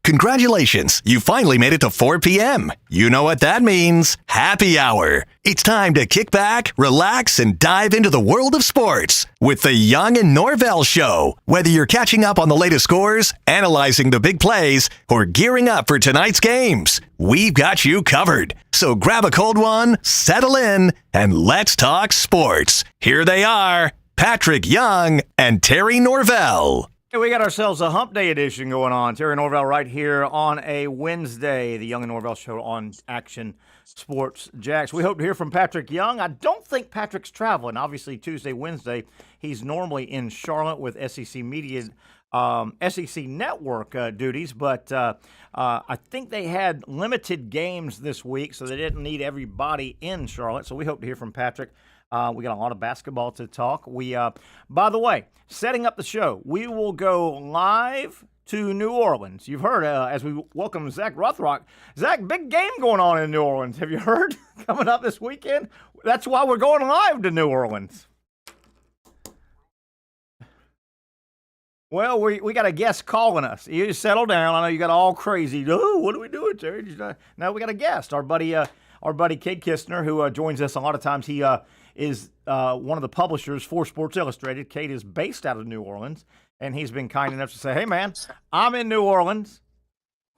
Congratulations, you finally made it to 4 p.m. You know what that means. Happy hour. It's time to kick back, relax, and dive into the world of sports with the Young and Norvelle Show. Whether you're catching up on the latest scores, analyzing the big plays, or gearing up for tonight's games, we've got you covered. So grab a cold one, settle in, and let's talk sports. Here they are, Patrick Young and Terry Norvelle. Hey, we got ourselves a Hump Day edition going on. Terry Norvelle right here on a Wednesday, the Young and Norvelle Show on Action Sports Jax. We hope to hear from Patrick Young. I don't think Patrick's traveling. Obviously, Tuesday, Wednesday, he's normally in Charlotte with SEC Media, SEC Network duties, but I think they had limited games this week, so they didn't need everybody in Charlotte. So we hope to hear from Patrick. We got a lot of basketball to talk. By the way, setting up the show, we will go live to New Orleans. You've heard as we welcome Zach Rothrock. Zach, big game going on in New Orleans. Have you heard? Coming up this weekend. That's why we're going live to New Orleans. Well, we got a guest calling us. You just settle down. I know you got all crazy. Oh, what are we doing, Terry? No, we got a guest. Our buddy Kade Kistner, who joins us a lot of times. He is one of the publishers for Sports Illustrated. Kade is based out of New Orleans, and he's been kind enough to say, "Hey, man, I'm in New Orleans.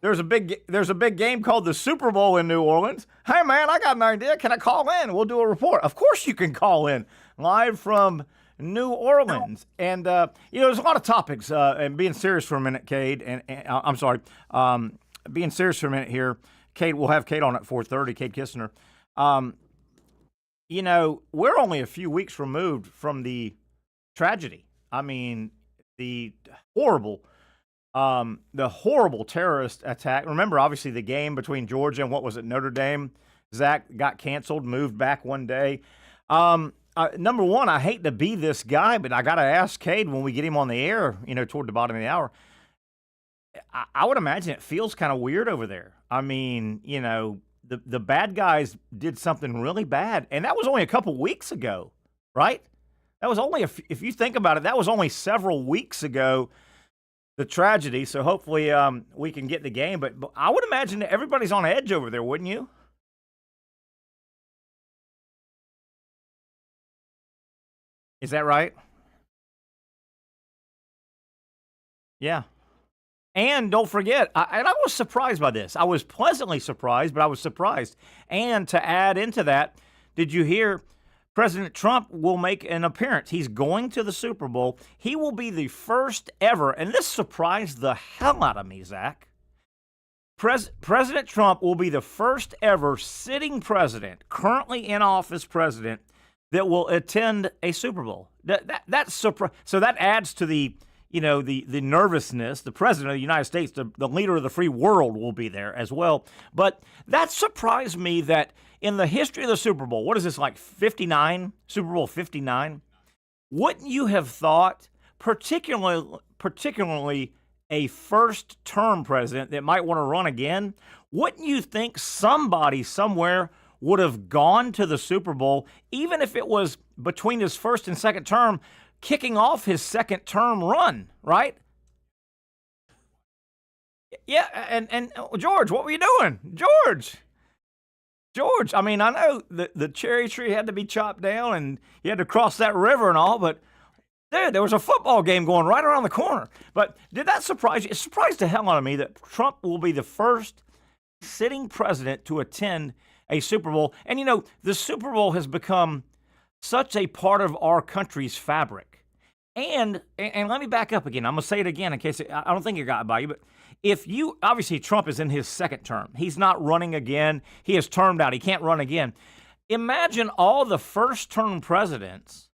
There's a big game called the Super Bowl in New Orleans. Hey, man, I got an idea. Can I call in? We'll do a report." Of course you can call in live from New Orleans. And, there's a lot of topics. And being serious for a minute, Kade, and I'm sorry, being serious for a minute here, Kade, we'll have Kade on at 4:30, Kade Kistner. We're only a few weeks removed from the tragedy. I mean, the horrible terrorist attack. Remember, obviously, the game between Georgia and Notre Dame. Zach got canceled, moved back one day. Number one, I hate to be this guy, but I got to ask Kade when we get him on the air, toward the bottom of the hour. I would imagine it feels kind of weird over there. I mean, the bad guys did something really bad, and that was only a couple weeks ago, right? That was only, if you think about it, that was only several weeks ago, the tragedy. So hopefully we can get the game. But I would imagine that everybody's on edge over there, wouldn't you? Is that right? Yeah. And don't forget, I was surprised by this. I was pleasantly surprised, but I was surprised. And to add into that, did you hear President Trump will make an appearance? He's going to the Super Bowl. He will be the first ever, and this surprised the hell out of me, Zach. President Trump will be the first ever sitting president, currently in office president, that will attend a Super Bowl. That's surprise. So that adds to the nervousness. The president of the United States, the leader of the free world, will be there as well. But that surprised me that in the history of the Super Bowl, what is this, like 59, Super Bowl 59? Wouldn't you have thought, particularly a first-term president that might want to run again, wouldn't you think somebody somewhere would have gone to the Super Bowl, even if it was between his first and second term, kicking off his second-term run, right? Yeah, and George, what were you doing? George, I mean, I know the cherry tree had to be chopped down and you had to cross that river and all, but dude, there was a football game going right around the corner. But did that surprise you? It surprised the hell out of me that Trump will be the first sitting president to attend a Super Bowl. And, the Super Bowl has become such a part of our country's fabric. And let me back up again. I'm going to say it again in case I don't think it got by you. But obviously Trump is in his second term. He's not running again. He is termed out. He can't run again. Imagine all the first-term presidents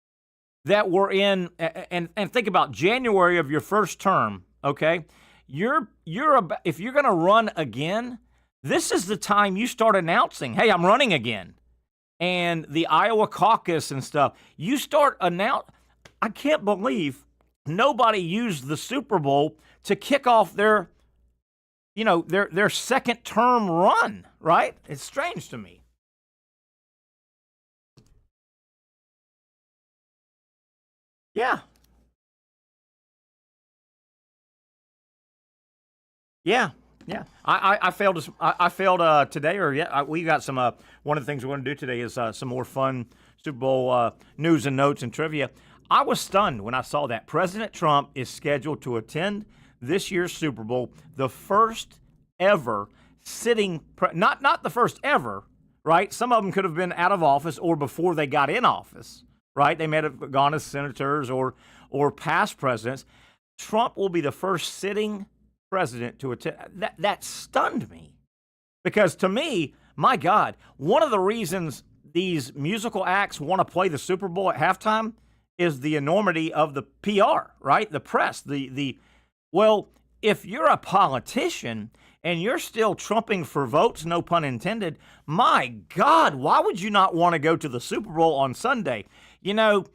that were in, and think about January of your first term, okay? If you're going to run again, this is the time you start announcing, hey, I'm running again. And the Iowa caucus and stuff, you start I can't believe nobody used the Super Bowl to kick off their second term run, right? It's strange to me. Yeah. Yeah. Yeah, I failed. I failed today, or we got some. One of the things we're going to do today is some more fun Super Bowl news and notes and trivia. I was stunned when I saw that President Trump is scheduled to attend this year's Super Bowl, the first ever sitting. Not the first ever, right? Some of them could have been out of office or before they got in office, right? They may have gone as senators or past presidents. Trump will be the first sitting president to attend. That stunned me, because to me, my God, one of the reasons these musical acts want to play the Super Bowl at halftime is the enormity of the PR, right? The press, well, if you're a politician and you're still trumping for votes, no pun intended, my God, why would you not want to go to the Super Bowl on Sunday? You know,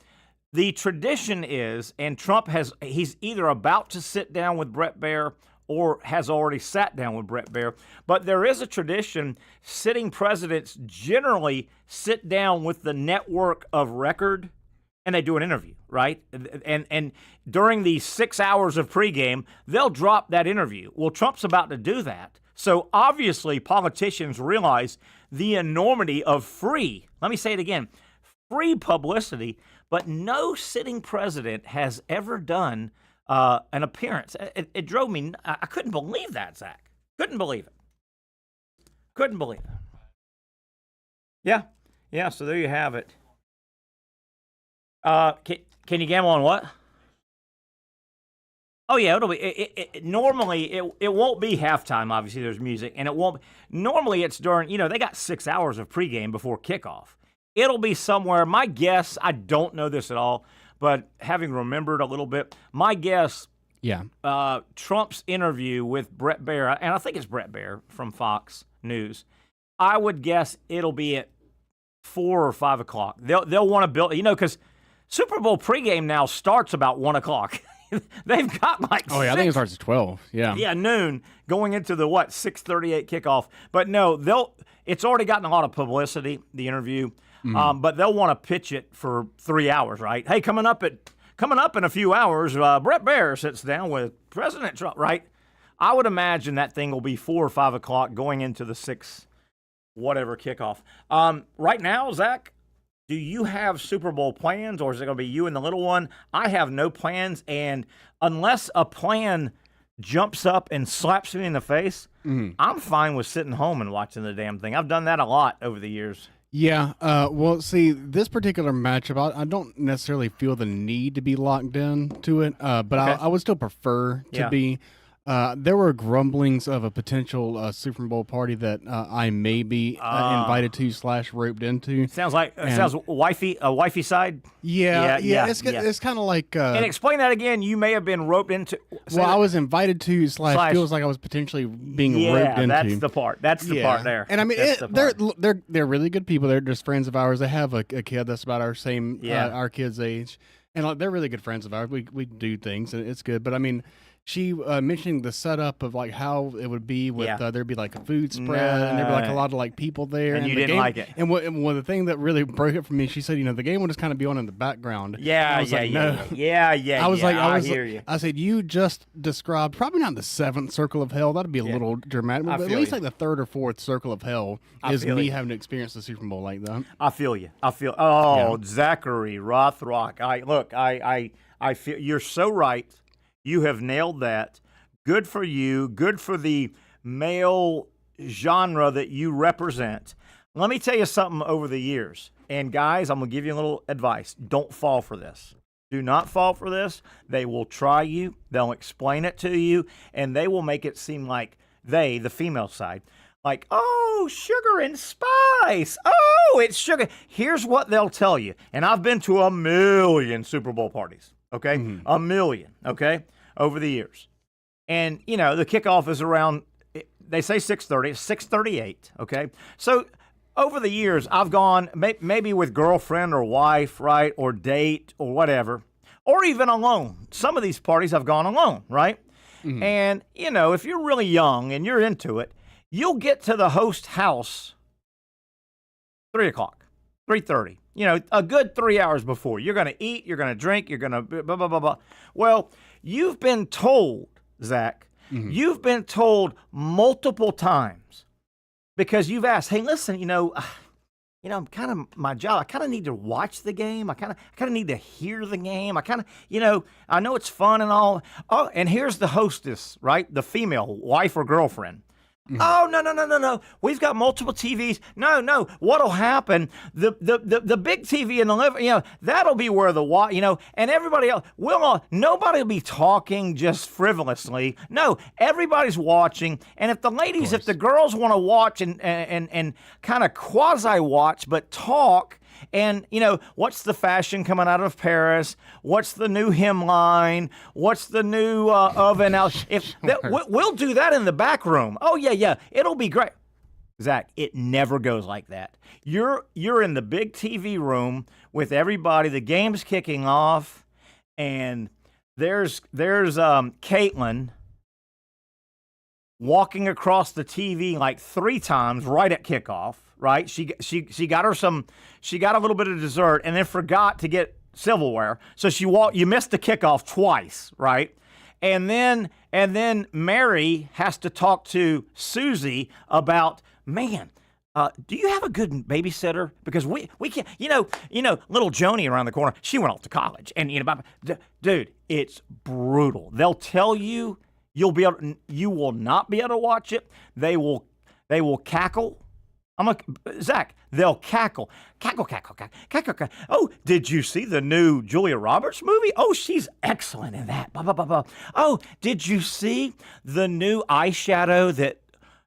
the tradition is, and Trump he's either about to sit down with Brent Beaird or has already sat down with Brent Beaird. But there is a tradition, sitting presidents generally sit down with the network of record and they do an interview, right? And during the 6 hours of pregame, they'll drop that interview. Well, Trump's about to do that. So obviously politicians realize the enormity of free, let me say it again, free publicity, but no sitting president has ever done an appearance. It drove me. I couldn't believe that, Zach. Couldn't believe it. Couldn't believe it. Yeah. So there you have it. Can you gamble on what? Oh yeah, it'll be. Normally it won't be halftime. Obviously, there's music, and it won't. Normally, it's during. They got 6 hours of pregame before kickoff. It'll be somewhere. My guess. I don't know this at all. But having remembered a little bit, my guess, Trump's interview with Brent Beaird, and I think it's Brent Beaird from Fox News, I would guess it'll be at 4 or 5 o'clock. They'll want to build, because Super Bowl pregame now starts about 1 o'clock. They've got like I think it starts at 12. Yeah, noon going into the 6:38 kickoff. But no, it's already gotten a lot of publicity, the interview. But they'll want to pitch it for 3 hours, right? Hey, coming up in a few hours, Brent Beaird sits down with President Trump, right? I would imagine that thing will be 4 or 5 o'clock going into the 6 whatever kickoff. Right now, Zach, do you have Super Bowl plans, or is it going to be you and the little one? I have no plans, and unless a plan jumps up and slaps me in the face, I'm fine with sitting home and watching the damn thing. I've done that a lot over the years. Yeah, well, see, this particular matchup, I don't necessarily feel the need to be locked in to it, but okay. I would still prefer to be. There were grumblings of a potential Super Bowl party that I may be invited to / roped into. Sounds like sounds wifey side. Yeah. It's kind of like. And explain that again. You may have been roped into. I was invited to / feels like I was potentially being roped into. That's the part. That's the part there. And I mean, they're really good people. They're just friends of ours. They have a kid that's about our same our kid's age, and they're really good friends of ours. We do things, and it's good. But I mean. She mentioning the setup of how it would be with there'd be like a food spread and there'd be like a lot of people there, and you didn't like it. And the thing that really broke it for me, she said, the game would just kind of be on in the background. I hear you. I said, you just described probably not the 7th circle of hell. That'd be a little dramatic, but at least like the 3rd or 4th circle of hell is me having to experience the Super Bowl like that. I feel you. Zachary Rothrock. I feel you're so right. You have nailed that. Good for you. Good for the male genre that you represent. Let me tell you something over the years. And guys, I'm going to give you a little advice. Don't fall for this. Do not fall for this. They will try you. They'll explain it to you. And they will make it seem like the female side, like, oh, sugar and spice. Oh, it's sugar. Here's what they'll tell you. And I've been to a million Super Bowl parties. Okay? Mm-hmm. A million. Okay? Over the years. And, the kickoff is around, they say 6:30, it's 6:38, okay? So over the years, I've gone maybe with girlfriend or wife, right, or date or whatever, or even alone. Some of these parties I've gone alone, right? Mm-hmm. And, if you're really young and you're into it, you'll get to the host house 3 o'clock, 3:30. A good 3 hours before. You're going to eat, you're going to drink, you're going to blah, blah, blah, blah. Well, you've been told, Zach, You've been told multiple times because you've asked, hey, listen, I'm kind of my job. I kind of need to watch the game. I kind of need to hear the game. I kind of, I know it's fun and all. Oh, and here's the hostess, right? The female wife or girlfriend. Oh, no. We've got multiple TVs. No. What'll happen, the big TV in the living, that'll be where and everybody else, nobody will be talking just frivolously. No, everybody's watching. And if the girls want to watch and kind of quasi-watch, but talk, and, what's the fashion coming out of Paris? What's the new hemline? What's the new oven out? We'll do that in the back room. Oh, yeah. It'll be great. Zach, it never goes like that. You're in the big TV room with everybody. The game's kicking off, and there's Caitlin walking across the TV like 3 times right at kickoff. Right, she got a little bit of dessert and then forgot to get silverware. So you missed the kickoff twice, right? And then Mary has to talk to Susie about, man, do you have a good babysitter? Because we can't, little Joni around the corner, she went off to college, and dude, it's brutal. They'll tell you you will not be able to watch it. They will cackle. Zach, they'll cackle. Oh, did you see the new Julia Roberts movie? Oh, she's excellent in that. Blah, blah, blah, blah. Oh, did you see the new eyeshadow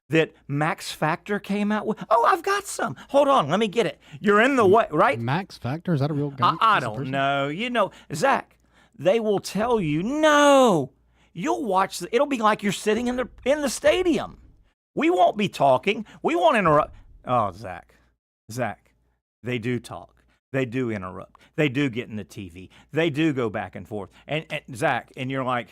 that Max Factor came out with? Oh, I've got some. Hold on, let me get it. You're in the way, right? Max Factor? Is that a real guy? I don't know. Zach, they will tell you, no. You'll watch, it'll be like you're sitting in the stadium. We won't be talking. We won't interrupt. Oh, Zach, they do talk. They do interrupt. They do get in the TV. They do go back and forth. And Zach, and you're like,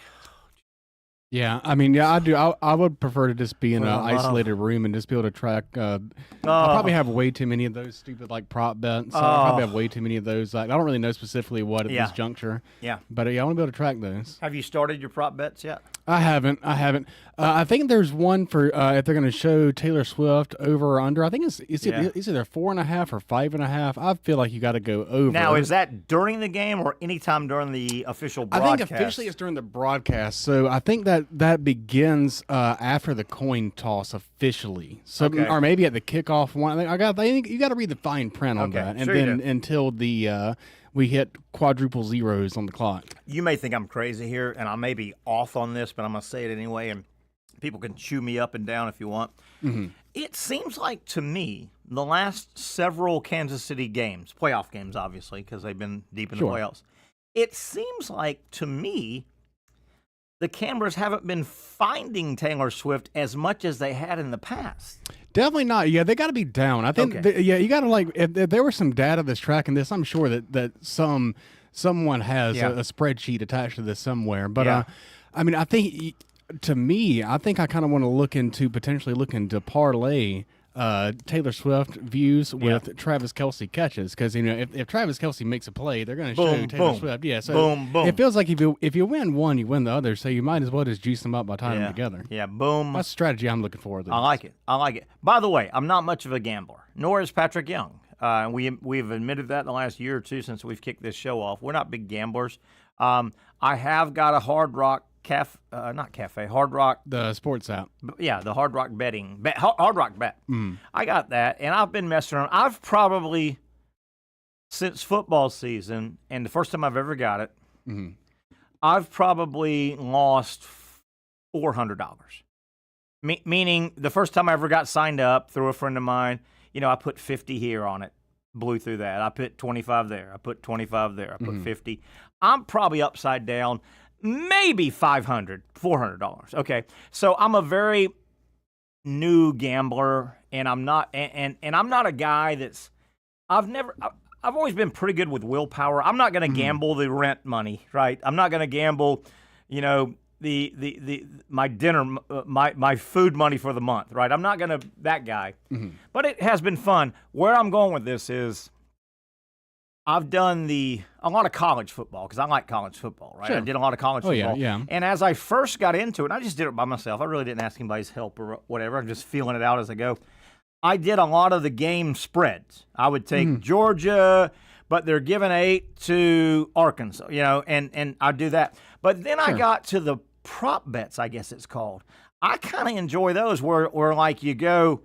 yeah, I mean, yeah, I do. I would prefer to just be in an isolated room and just be able to track. I probably have way too many of those stupid prop bets. I probably have way too many of those. I don't really know specifically what at this juncture. Yeah, but I want to be able to track those. Have you started your prop bets yet? I haven't. I think there's one for if they're going to show Taylor Swift over or under. I think it's either 4.5 or 5.5. I feel like you got to go over. Now, is that during the game or anytime during the official broadcast? I think officially it's during the broadcast. So I think that begins after the coin toss officially. So or maybe at the kickoff one. I think you got to read the fine print on that, and then until the. We hit quadruple zeros on the clock. You may think I'm crazy here, and I may be off on this, but I'm going to say it anyway, and people can chew me up and down if you want. Mm-hmm. It seems like, to me, the last several Kansas City games, playoff games, obviously, because they've been deep in the playoffs, it seems like, to me, the cameras haven't been finding Taylor Swift as much as they had in the past. Definitely not. Yeah, they got to be down. I think. You got to if there was some data that's tracking this, I'm sure that someone has a spreadsheet attached to this somewhere. But I mean, I think to me, I kind of want to potentially look into parlay Taylor Swift views with Travis Kelce catches, because if Travis Kelce makes a play, they're going to show Taylor Swift. Yeah, so it feels like if you win one, you win the other. So you might as well just juice them up by tying them together. Yeah, boom. That's a strategy I'm looking for. I like it. By the way, I'm not much of a gambler, nor is Patrick Young. We've admitted that in the last year or two since we've kicked this show off. We're not big gamblers. I have got a Hard Rock Hard Rock. The sports app. Yeah, the Hard Rock betting. Hard Rock Bet. I got that, and I've been messing around. I've probably, since football season, and the first time I've ever got it, I've probably lost $400. Meaning, the first time I ever got signed up through a friend of mine, I put 50 here on it, blew through that. I put 25 there. I put 25 there. I put 50. I'm probably upside down. Maybe $500, $400. Okay, so I'm a very new gambler, and I'm not, and I'm not a guy that's. I've always been pretty good with willpower. I'm not going to gamble the rent money, right? I'm not going to gamble, my dinner, my food money for the month, right? I'm not going to that guy. But it has been fun. Where I'm going with this is, I've done a lot of college football because I like college football, right? Sure. I did a lot of college football. Yeah. And as I first got into it, I just did it by myself. I really didn't ask anybody's help or whatever. I'm just feeling it out as I go. I did a lot of the game spreads. I would take Georgia, but they're giving 8 to Arkansas, and I'd do that. But then I got to the prop bets, I guess it's called. I kind of enjoy those where like you go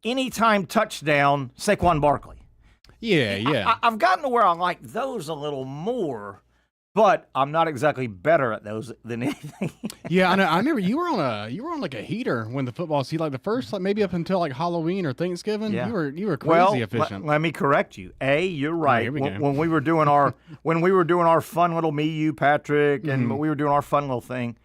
anytime touchdown, Saquon Barkley. Yeah. I've gotten to where I like those a little more, but I'm not exactly better at those than anything. Yeah, I know. I remember you were on like a heater when the football season, like the first, like maybe up until like Halloween or Thanksgiving. Yeah. You were crazy efficient. efficient. Let me correct you. You're right. Here we go. When we were doing our fun little me, you, Patrick, and we were doing our fun little thing.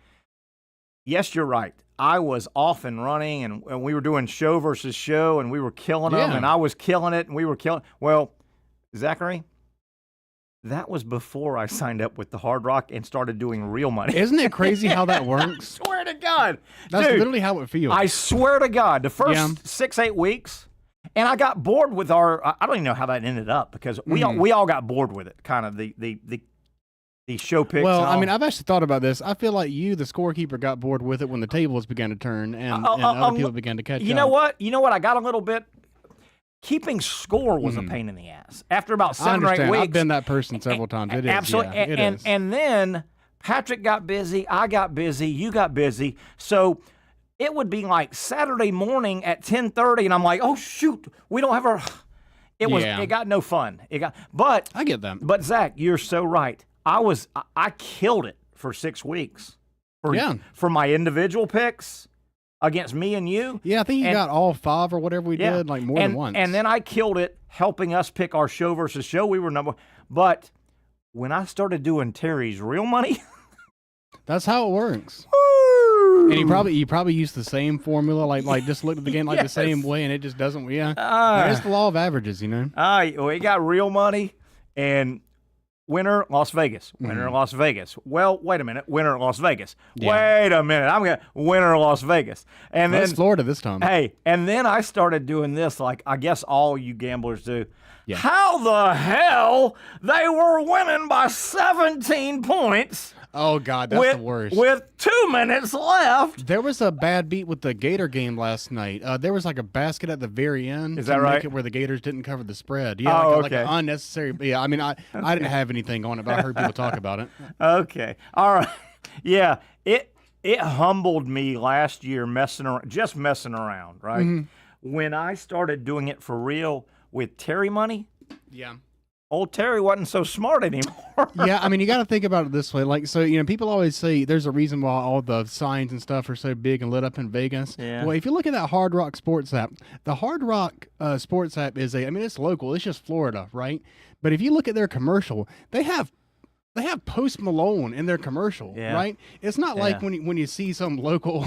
Yes, you're right. I was off and running, and we were doing show versus show, and we were killing them, and I was killing it, and we were killing. Well, Zachary, that was before I signed up with the Hard Rock and started doing real money. Isn't it crazy how that works? I swear to God. That's Dude, literally how it feels. I swear to God, the first 6-8 weeks, and I got bored with I don't even know how that ended up because we all got bored with it, kind of the show picks. Well, and all. I mean, I've actually thought about this. I feel like you, the scorekeeper, got bored with it when the tables began to turn and other people began to catch up. You know what? I got a little bit. Keeping score was a pain in the ass. After about 7 or 8 weeks. I've been that person several times. It is. Absolutely. Yeah, it is. And then Patrick got busy. I got busy. You got busy. So it would be like Saturday morning at 10:30, and I'm like, oh shoot, we don't have our. It got no fun. But I get that. But Zach, you're so right. I killed it for 6 weeks. For my individual picks against me and you. Yeah, I think you got all 5 or whatever we did, like more than once. And then I killed it helping us pick our show versus show. We were number. But when I started doing Terry's real money, that's how it works. Woo! And you probably used the same formula, like just looked at the game like the same way, and it just doesn't. Yeah, it's the law of averages, we got real money and. Winner, Las Vegas. Winner, Las Vegas. Well, wait a minute. Winner, Las Vegas. Yeah. Wait a minute. I'm going to winner, Las Vegas. And then it's Florida this time. Hey, and then I started doing this like I guess all you gamblers do. Yeah. How the hell they were winning by 17 points? Oh, God, that's the worst. With 2 minutes left. There was a bad beat with the Gator game last night. There was like a basket at the very end. Is that right? Make it where the Gators didn't cover the spread. Yeah, like an unnecessary. Yeah, I mean, I didn't have anything on it, but I heard people talk about it. Okay. All right. Yeah, it humbled me last year messing around, right? Mm-hmm. When I started doing it for real with Terry money. Yeah. Old Terry wasn't so smart anymore. Yeah, I mean, you got to think about it this way. Like, so, people always say there's a reason why all the signs and stuff are so big and lit up in Vegas. Yeah. Well, if you look at that Hard Rock Sports app, the Hard Rock Sports app it's local. It's just Florida, right? But if you look at their commercial, they have Post Malone in their commercial, right? It's not like when you see some local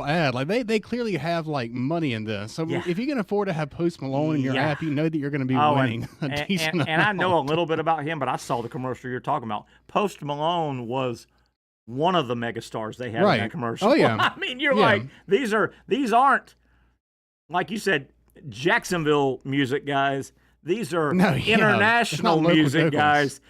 ad, like they clearly have like money in this. So if you can afford to have Post Malone in your app, you know that you're going to be winning a decent amount. And I know a little bit about him, but I saw the commercial you're talking about. Post Malone was one of the megastars they had in that commercial. Oh yeah. I mean, you're like these aren't like you said Jacksonville music guys. These are international music guys.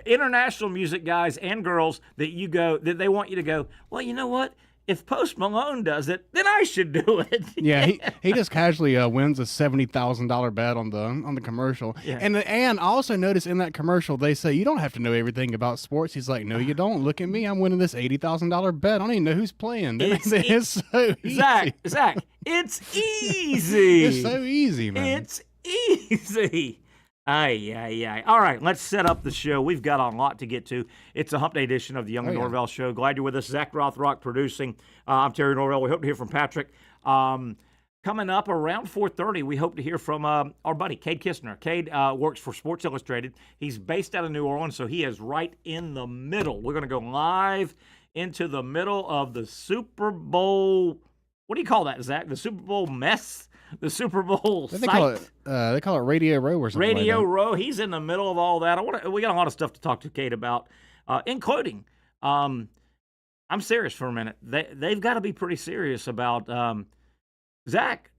International music guys and girls that they want you to go, well, you know what? If Post Malone does it, then I should do it. Yeah, he just casually wins a $70,000 bet on the commercial. Yeah. And I also noticed in that commercial they say you don't have to know everything about sports. He's like, no, you don't. Look at me, I'm winning this $80,000 bet. I don't even know who's playing. It's so easy. Zach, it's easy. It's so easy, man. It's easy. Aye. All right, let's set up the show. We've got a lot to get to. It's a Hump Day edition of the Young and Norvelle Show. Glad you're with us. Zach Rothrock producing. I'm Terry Norvelle. We hope to hear from Patrick. Coming up around 4:30, we hope to hear from our buddy, Kade Kistner. Kade works for Sports Illustrated. He's based out of New Orleans, so he is right in the middle. We're going to go live into the middle of the Super Bowl. What do you call that, Zach? The Super Bowl mess? The Super Bowl site? They call it Radio Row or something. Radio Row. He's in the middle of all that. We got a lot of stuff to talk to Kade about, including. I'm serious for a minute. They've got to be pretty serious about Zach.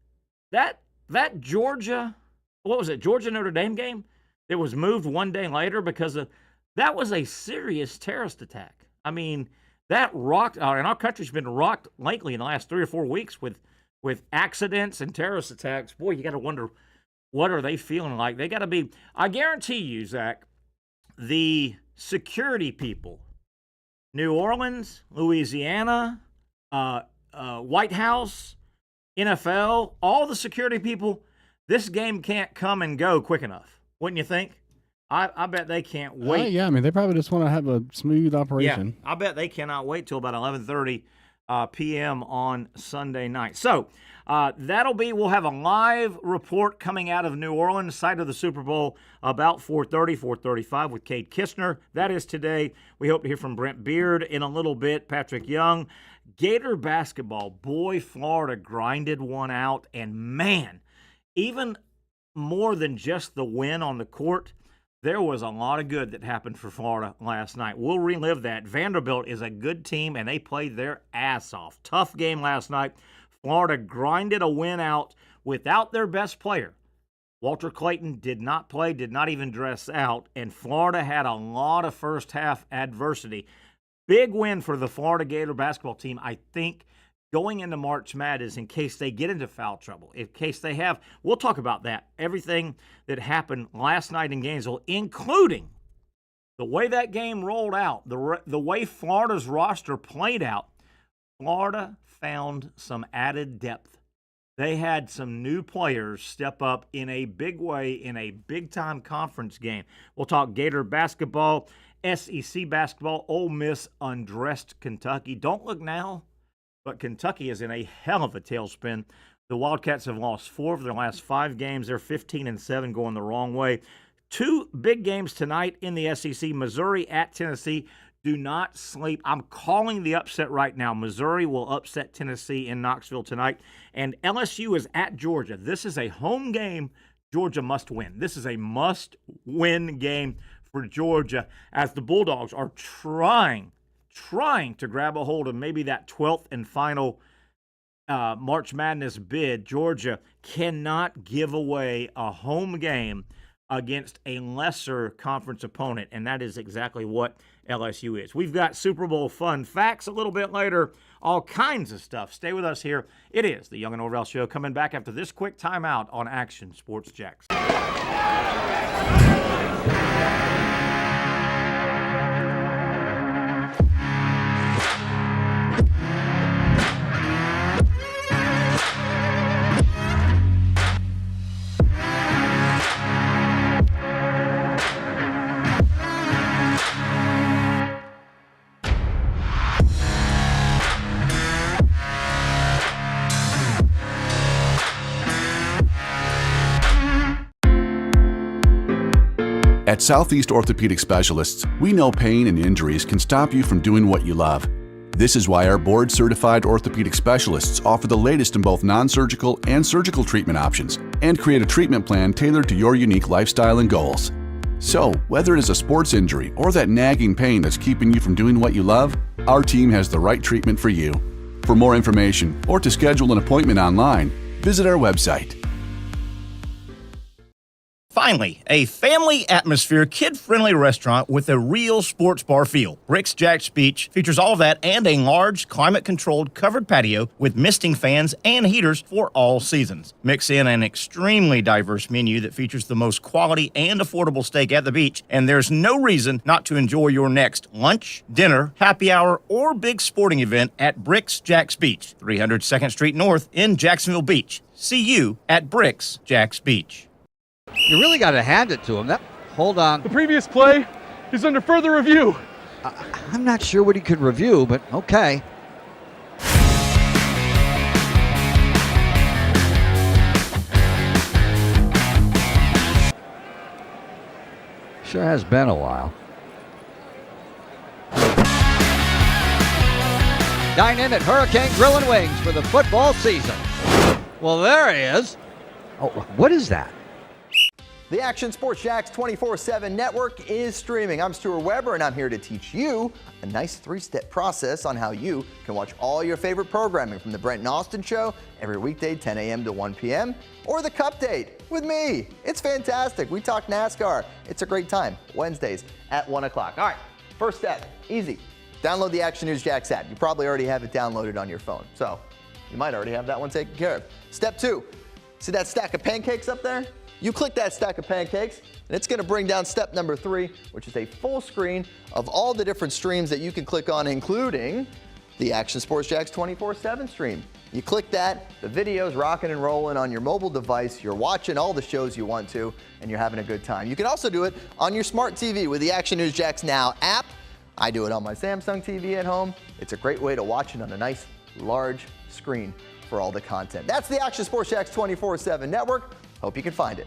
That Georgia, what was it? Georgia Notre Dame game. It was moved one day later because that was a serious terrorist attack. I mean, that rocked, and our country's been rocked lately in the last 3 or 4 weeks with accidents and terrorist attacks. Boy, you got to wonder, what are they feeling like? They got to be, I guarantee you, Zach, the security people, New Orleans, Louisiana, White House, NFL, all the security people, this game can't come and go quick enough. Wouldn't you think? I bet they can't wait. Yeah, I mean, they probably just want to have a smooth operation. Yeah, I bet they cannot wait till about 11:30 p.m. on Sunday night. So we'll have a live report coming out of New Orleans, site of the Super Bowl, about 4:35 with Kade Kistner. That is today. We hope to hear from Brent Beaird in a little bit, Patrick Young. Gator basketball, boy, Florida grinded one out, and man, even more than just the win on the court, there was a lot of good that happened for Florida last night. We'll relive that. Vanderbilt is a good team, and they played their ass off. Tough game last night. Florida grinded a win out without their best player. Walter Clayton did not play, did not even dress out, and Florida had a lot of first-half adversity. Big win for the Florida Gator basketball team, I think, going into March Madness in case they get into foul trouble, in case they have. We'll talk about that, everything that happened last night in Gainesville, including the way that game rolled out, the way Florida's roster played out. Florida found some added depth. They had some new players step up in a big way in a big-time conference game. We'll talk Gator basketball, SEC basketball. Ole Miss undressed Kentucky. Don't look now, but Kentucky is in a hell of a tailspin. The Wildcats have lost 4 of their last 5 games. They're 15-7 going the wrong way. 2 big games tonight in the SEC. Missouri at Tennessee. Do not sleep. I'm calling the upset right now. Missouri will upset Tennessee in Knoxville tonight. And LSU is at Georgia. This is a home game Georgia must win. This is a must-win game for Georgia as the Bulldogs are trying to grab a hold of maybe that 12th and final March Madness bid. Georgia cannot give away a home game against a lesser conference opponent, and that is exactly what LSU is. We've got Super Bowl fun facts a little bit later, all kinds of stuff. Stay with us here. It is the Young and Norvelle Show, coming back after this quick timeout on Action Sports Jacks. At Southeast Orthopedic Specialists, we know pain and injuries can stop you from doing what you love. This is why our board-certified orthopedic specialists offer the latest in both non-surgical and surgical treatment options and create a treatment plan tailored to your unique lifestyle and goals. So, whether it is a sports injury or that nagging pain that's keeping you from doing what you love, our team has the right treatment for you. For more information or to schedule an appointment online, visit our website. Finally, a family atmosphere, kid-friendly restaurant with a real sports bar feel. Bricks Jack's Beach features all of that and a large, climate-controlled covered patio with misting fans and heaters for all seasons. Mix in an extremely diverse menu that features the most quality and affordable steak at the beach, and there's no reason not to enjoy your next lunch, dinner, happy hour, or big sporting event at Bricks Jack's Beach, 300 2nd Street North in Jacksonville Beach. See you at Bricks Jack's Beach. You really got to hand it to him. Hold on. The previous play is under further review. I'm not sure what he could review, but okay. Sure has been a while. Dine in at Hurricane Grill and Wings for the football season. Well, there he is. Oh, what is that? The Action Sports Jax 24/7 network is streaming. I'm Stuart Weber, and I'm here to teach you a nice 3-step process on how you can watch all your favorite programming from the Brent and Austin Show every weekday 10 a.m. to 1 p.m. or the Cup Date with me. It's fantastic. We talk NASCAR. It's a great time. Wednesdays at 1 o'clock. All right, first step, easy. Download the Action News Jax app. You probably already have it downloaded on your phone, so you might already have that one taken care of. Step 2, see that stack of pancakes up there? You click that stack of pancakes, and it's going to bring down step number 3, which is a full screen of all the different streams that you can click on, including the Action Sports Jax 24/7 stream. You click that, the video's rocking and rolling on your mobile device. You're watching all the shows you want to, and you're having a good time. You can also do it on your smart TV with the Action News Jax Now app. I do it on my Samsung TV at home. It's a great way to watch it on a nice, large screen for all the content. That's the Action Sports Jax 24/7 network. Hope you can find it.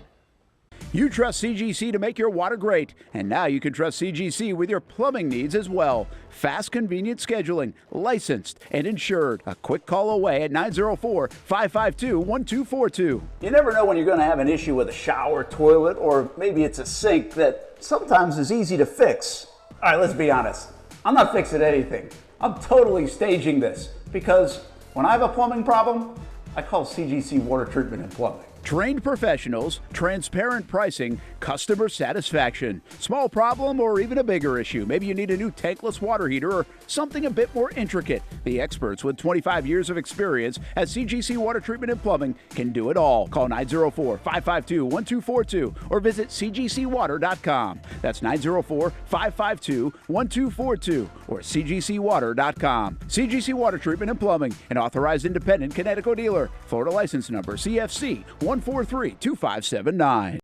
You trust CGC to make your water great, and now you can trust CGC with your plumbing needs as well. Fast, convenient scheduling, licensed and insured. A quick call away at 904-552-1242. You never know when you're going to have an issue with a shower, toilet, or maybe it's a sink that sometimes is easy to fix. All right, let's be honest. I'm not fixing anything. I'm totally staging this because when I have a plumbing problem, I call CGC Water Treatment and Plumbing. Trained professionals, transparent pricing, customer satisfaction. Small problem or even a bigger issue. Maybe you need a new tankless water heater or something a bit more intricate. The experts with 25 years of experience at CGC Water Treatment and Plumbing can do it all. Call 904-552-1242 or visit cgcwater.com. That's 904-552-1242 or cgcwater.com. CGC Water Treatment and Plumbing, an authorized independent Connecticut dealer. Florida license number CFC 1432579.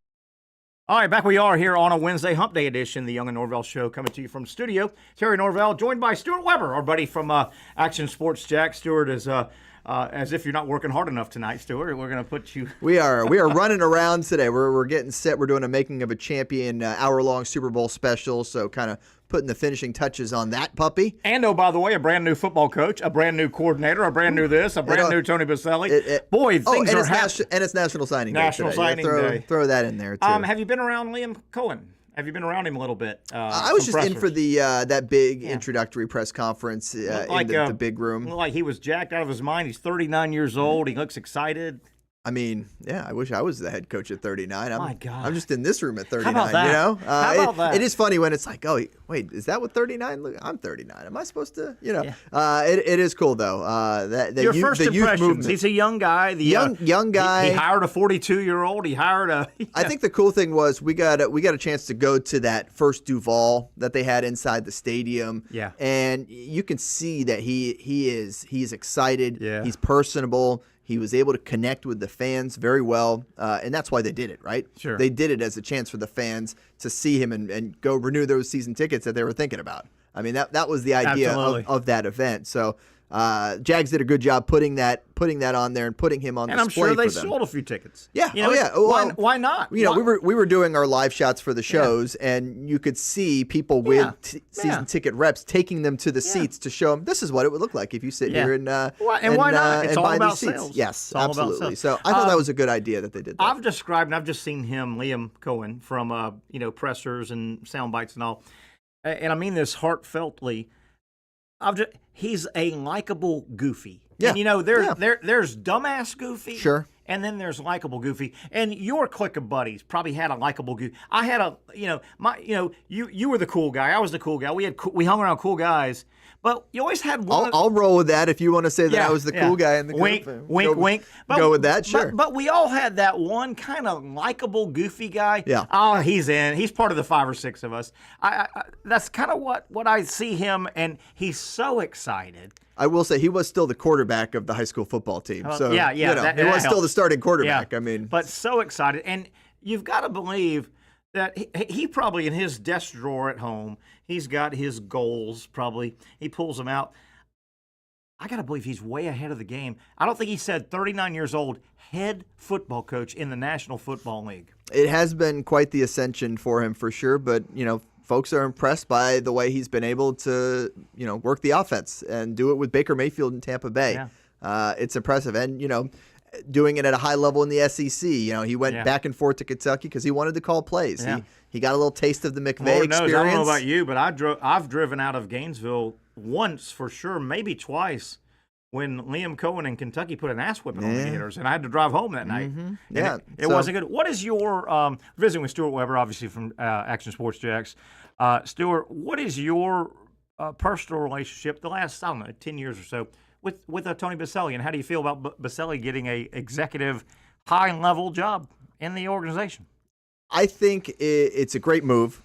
All right, back we are here on a Wednesday Hump Day edition, the Young and Norvelle Show, coming to you from studio. Terry Norvelle, joined by Stuart Weber, our buddy from Action Sports Jax. Stuart is, as if you're not working hard enough tonight, Stuart. We're going to put you. We are running around today. We're getting set. We're doing a Making of a Champion hour-long Super Bowl special, so kind of putting the finishing touches on that puppy. And, oh, by the way, a brand new football coach, a brand new coordinator, a brand new this, a brand new Tony Baselli. Boy, things are happening. And it's National Signing Day. National Signing Day. Throw that in there, too. Have you been around Liam Cohen? Have you been around him a little bit? I was just in for the that big introductory press conference in the big room. Looked like he was jacked out of his mind. He's 39 years old. He looks excited. I mean, yeah, I wish I was the head coach at 39. My God. I'm just in this room at 39. How about that? You know? How about that? It is funny when it's like, oh, wait, is that what 39? Look, I'm 39. Am I supposed to? You know, it is cool though. Your first impressions. He's a young guy. Young guy. He hired a 42-year-old. He hired a. I think the cool thing was we got a chance to go to that first Duval that they had inside the stadium. Yeah. And you can see that he's excited. Yeah. He's personable. He was able to connect with the fans very well, and that's why they did it, right? Sure. They did it as a chance for the fans to see him and go renew those season tickets that they were thinking about. I mean, that was the idea of that event. So Jags did a good job putting that on there and putting him on and display. And I'm sure they for them. sold a few tickets. Yeah. You know, Well, why not? You know, we were doing our live shots for the shows, and you could see people with season ticket reps taking them to the seats to show them this is what it would look like if you sit here and why not? It's all buy about these seats. sales. Yes, absolutely. So I thought that was a good idea that they did that. I've described and I've just seen him, Liam Cohen, from pressers and sound bites and all, and I mean this heartfeltly. He's a likable goofy. Yeah. And there's dumbass goofy. Sure. And then there's likable goofy. And your clique of buddies probably had a likable goofy. I had you were the cool guy. I was the cool guy. We hung around cool guys. But you always had one. I'll roll with that if you want to say that I was the cool guy in the group. Wink. Go with that, sure. But we all had that one kind of likable, goofy guy. Yeah. Oh, he's in. He's part of the 5 or 6 of us. That's kind of what I see him, and he's so excited. I will say he was still the quarterback of the high school football team. So he was still the starting quarterback. Yeah. I mean, but so excited, and you've got to believe that he probably in his desk drawer at home, he's got his goals. Probably he pulls them out. I got to believe he's way ahead of the game. I don't think he said 39 years old, head football coach in the National Football League. It has been quite the ascension for him for sure, but folks are impressed by the way he's been able to, work the offense and do it with Baker Mayfield in Tampa Bay. Yeah. It's impressive. And, doing it at a high level in the SEC. He went back and forth to Kentucky because he wanted to call plays. Yeah. He got a little taste of the McVay Lord knows, experience. I don't know about you, but I've driven out of Gainesville once for sure, maybe twice, when Liam Cohen in Kentucky put an ass whipping on the Gators, and I had to drive home that night. Yeah, it wasn't good. What is your visiting with Stuart Weber, obviously from Action Sports Jacks? Stuart, what is your personal relationship the last 10 years or so with Tony Boselli, and how do you feel about Boselli getting a executive high-level job in the organization? I think it's a great move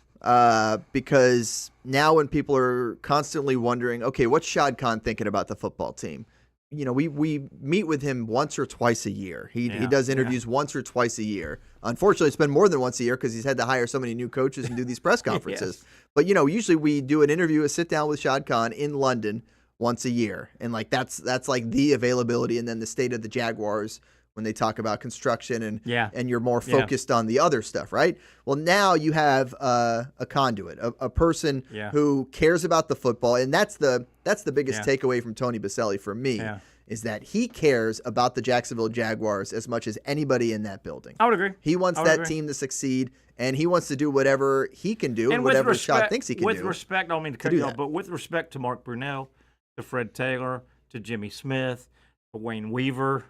because now when people are constantly wondering, okay, what's Shad Khan thinking about the football team? We meet with him once or twice a year. He does interviews once or twice a year. Unfortunately, it's been more than once a year because he's had to hire so many new coaches and do these press conferences. Yes. But, usually we do an interview, a sit-down with Shad Khan in London once a year. And, that's like the availability, and then the state of the Jaguars when they talk about construction and you're more focused on the other stuff, right? Well, now you have a conduit, a person who cares about the football, and that's the biggest takeaway from Tony Boselli for me is that he cares about the Jacksonville Jaguars as much as anybody in that building. I would agree. He wants that team to succeed, and he wants to do whatever he can do and whatever Shad thinks he can do. With respect, I don't mean to cut you off, but with respect to Mark Brunell, to Fred Taylor, to Jimmy Smith, to Wayne Weaver,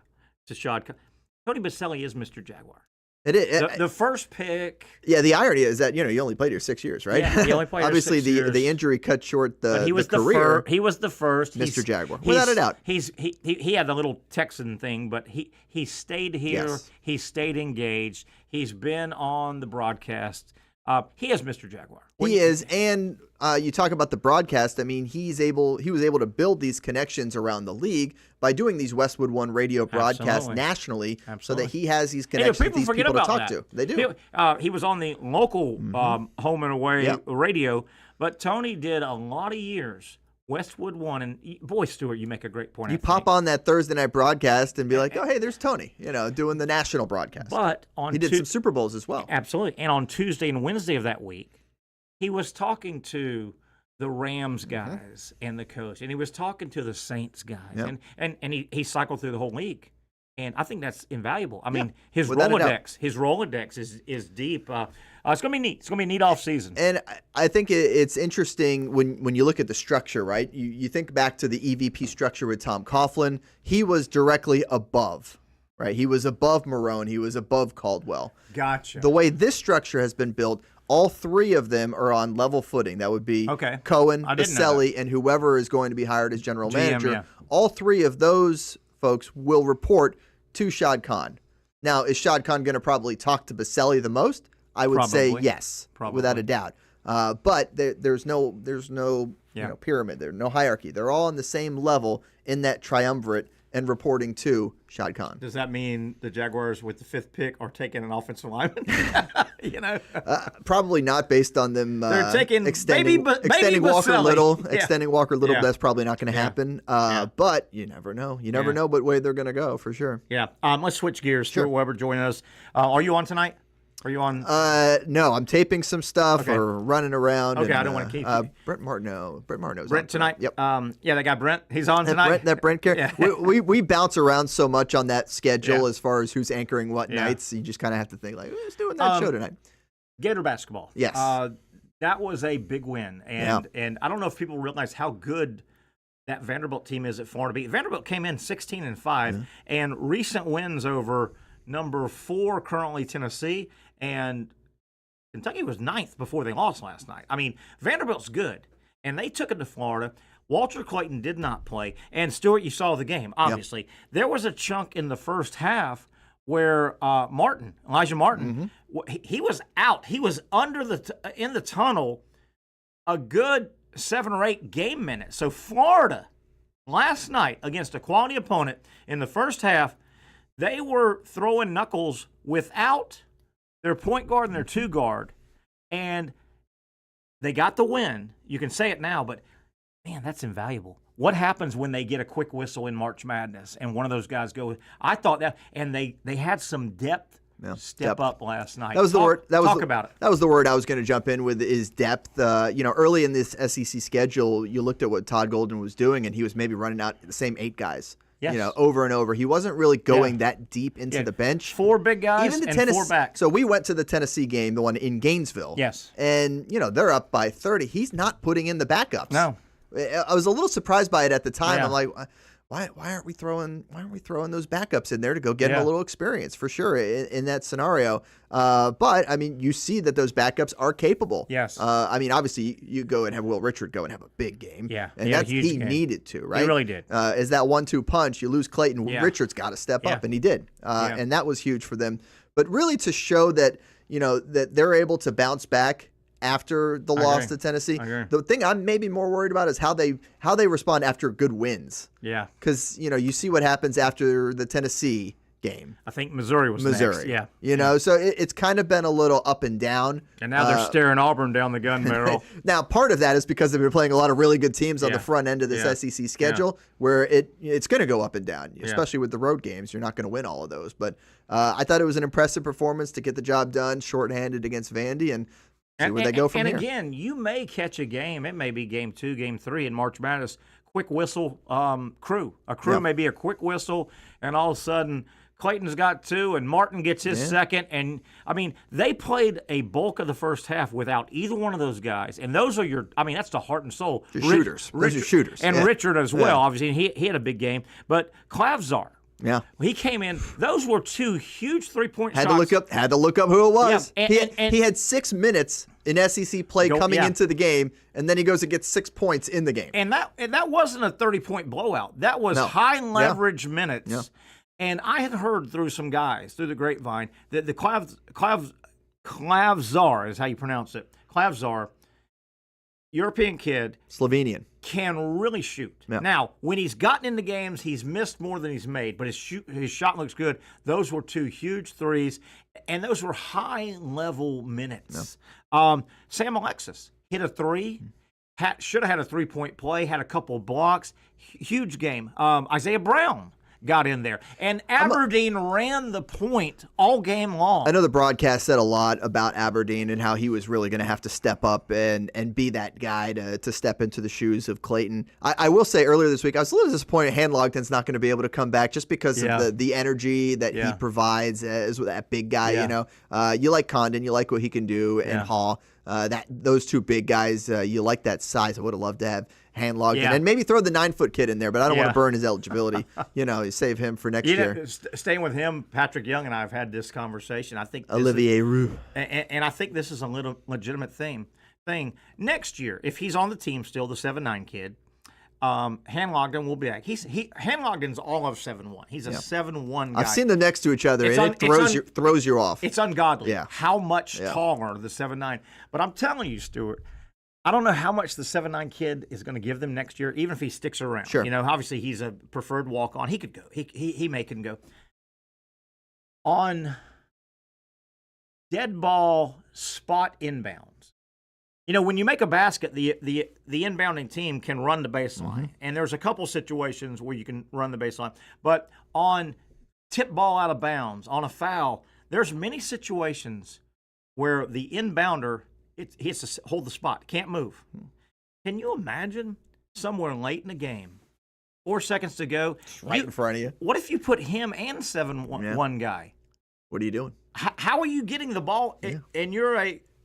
to Shad Khan, Tony Boselli is Mr. Jaguar. It is. The first pick. Yeah, the irony is that, you only played here 6 years, right? Yeah, he only played Obviously, here 6 years. the injury cut short the he was career. He was the first. Mr. Jaguar, without a doubt. He had the little Texan thing, but he stayed here. Yes. He stayed engaged. He's been on the broadcast. He is Mr. Jaguar. He is, and you talk about the broadcast. I mean, he was able to build these connections around the league by doing these Westwood One radio broadcasts nationally, so that he has these connections, these people to talk to. They do. He was on the local home and away radio, but Tony did a lot of years Westwood One, and boy, Stuart, you make a great point. You pop on that Thursday night broadcast and be like, "Oh, hey, there's Tony," doing the national broadcast. But he did some Super Bowls as well. Absolutely, and on Tuesday and Wednesday of that week, he was talking to the Rams guys and the coach, and he was talking to the Saints guys, and he cycled through the whole league, and I think that's invaluable. I mean, his Rolodex is deep. It's gonna be neat. It's gonna be a neat off season. And I think it's interesting when you look at the structure, right? You think back to the EVP structure with Tom Coughlin. He was directly above, right? He was above Marone. He was above Caldwell. Gotcha. The way this structure has been built, all three of them are on level footing. That would be Cohen, Boselli, and whoever is going to be hired as general manager. Yeah. All three of those folks will report to Shad Khan. Now, is Shad Khan going to probably talk to Boselli the most? I would say yes, without a doubt. But there's no pyramid. There's no hierarchy. They're all on the same level in that triumvirate and reporting to Shad Khan. Does that mean the Jaguars with the 5th pick are taking an offensive lineman? Probably not, based on them they're taking extending Walker Boselli. Little. Extending Walker Little, that's probably not going to happen. But you never know. You never know what way they're going to go, for sure. Yeah. Let's switch gears. Stuart Weber joining us. Are you on tonight? Are you on? No, I'm taping some stuff or running around. Okay, I don't want to keep you. Brent Martineau's Brent tonight? Yep. That guy Brent, he's on tonight. Brent we bounce around so much on that schedule as far as who's anchoring what nights. You just kind of have to think like, who's doing that show tonight? Gator basketball. Yes. That was a big win, and I don't know if people realize how good that Vanderbilt team is at Florida Beat. Vanderbilt came in 16-5, and recent wins over number 4 currently Tennessee, and Kentucky was 9th before they lost last night. I mean, Vanderbilt's good, and they took it to Florida. Walter Clayton did not play, and Stuart, you saw the game, obviously. There was a chunk in the first half where Elijah Martin, he was out. He was under in the tunnel a good 7 or 8 game minutes. So Florida, last night against a quality opponent in the first half, they were throwing knuckles without their point guard and their 2 guard, and they got the win. You can say it now, but, man, that's invaluable. What happens when they get a quick whistle in March Madness and one of those guys go? I thought that, and they had some depth step up last night. That was the word. Talk about it. That was the word I was going to jump in with, is depth. Early in this SEC schedule, you looked at what Todd Golden was doing, and he was maybe running out the same 8 guys. Yes. over and over. He wasn't really going that deep into the bench. 4 big guys Even the and 4 backs. So we went to the Tennessee game, the one in Gainesville. Yes. And, they're up by 30. He's not putting in the backups. No. I was a little surprised by it at the time. Yeah. I'm like, why aren't we throwing those backups in there to go get him a little experience for sure in that scenario? But I mean, you see that those backups are capable. Yes. I mean, obviously you go and have Will Richard go and have a big game. Yeah. And he needed to, right? He really did. As that 1-2 punch, you lose Clayton. Yeah. Richard's got to step up, and he did. And that was huge for them. But really to show that that they're able to bounce back after the loss to Tennessee. The thing I'm maybe more worried about is how they respond after good wins. Yeah. Because, you see what happens after the Tennessee game. I think Missouri was next. Yeah. So it's kind of been a little up and down. And now they're staring Auburn down the gun barrel. Now, part of that is because they've been playing a lot of really good teams on the front end of this SEC schedule where it's going to go up and down, especially with the road games. You're not going to win all of those. But I thought it was an impressive performance to get the job done, shorthanded against Vandy, and see where they go from here. And again, you may catch a game. It may be game 2, game 3 in March Madness. Quick whistle crew. A crew may be a quick whistle, and all of a sudden Clayton's got 2, and Martin gets his second. And, I mean, they played a bulk of the first half without either one of those guys. And those are that's the heart and soul. Shooters. Those are shooters. And Richard as well. Obviously, he had a big game. But Klavzar. Yeah, he came in. Those were 2 huge 3-point shots. Had to look up who it was. Yeah, he had 6 minutes in SEC play coming into the game, and then he goes and gets 6 points in the game. And that wasn't a 30-point blowout. That was high leverage minutes. Yeah. And I had heard through some guys through the grapevine that the Klavzar is how you pronounce it. Klavzar, European kid, Slovenian, can really shoot. Yeah. Now, when he's gotten into games, he's missed more than he's made, but his shot looks good. Those were 2 huge threes, and those were high-level minutes. Yeah. Sam Alexis hit a 3, should have had a 3-point play, had a couple of blocks. Huge game. Isaiah Brown got in there. And Aberdeen ran the point all game long. I know the broadcast said a lot about Aberdeen and how he was really going to have to step up and be that guy to step into the shoes of Clayton. I will say earlier this week, I was a little disappointed Handlogton's not going to be able to come back just because of the energy that he provides as that big guy. You like Condon, you like what he can do, and Hall. Those 2 big guys, you like that size. I would have loved to have Handlogton and maybe throw the 9-foot kid in there, but I don't want to burn his eligibility. You save him for next year. Staying with him, Patrick Young and I have had this conversation. I think Olivier Roux, and I think this is a little legitimate thing. Next year, if he's on the team still, the 7'9" kid, Handlogton will be back. Handlogton's all of 7'1". He's a 7'1" guy. I've seen them next to each other, and it throws you off. It's ungodly how much taller the 7'9". But I'm telling you, Stuart, I don't know how much the 7'9" kid is going to give them next year, even if he sticks around. Sure. Obviously he's a preferred walk-on. He could go. He may can go. On dead ball spot inbounds. When you make a basket, the inbounding team can run the baseline. And there's a couple situations where you can run the baseline. But on tip ball out of bounds, on a foul, there's many situations where the inbounder he has to hold the spot, can't move. Can you imagine somewhere late in the game, 4 seconds to go, right in front of you? What if you put him and 7'1" guy? What are you doing? How are you getting the ball? And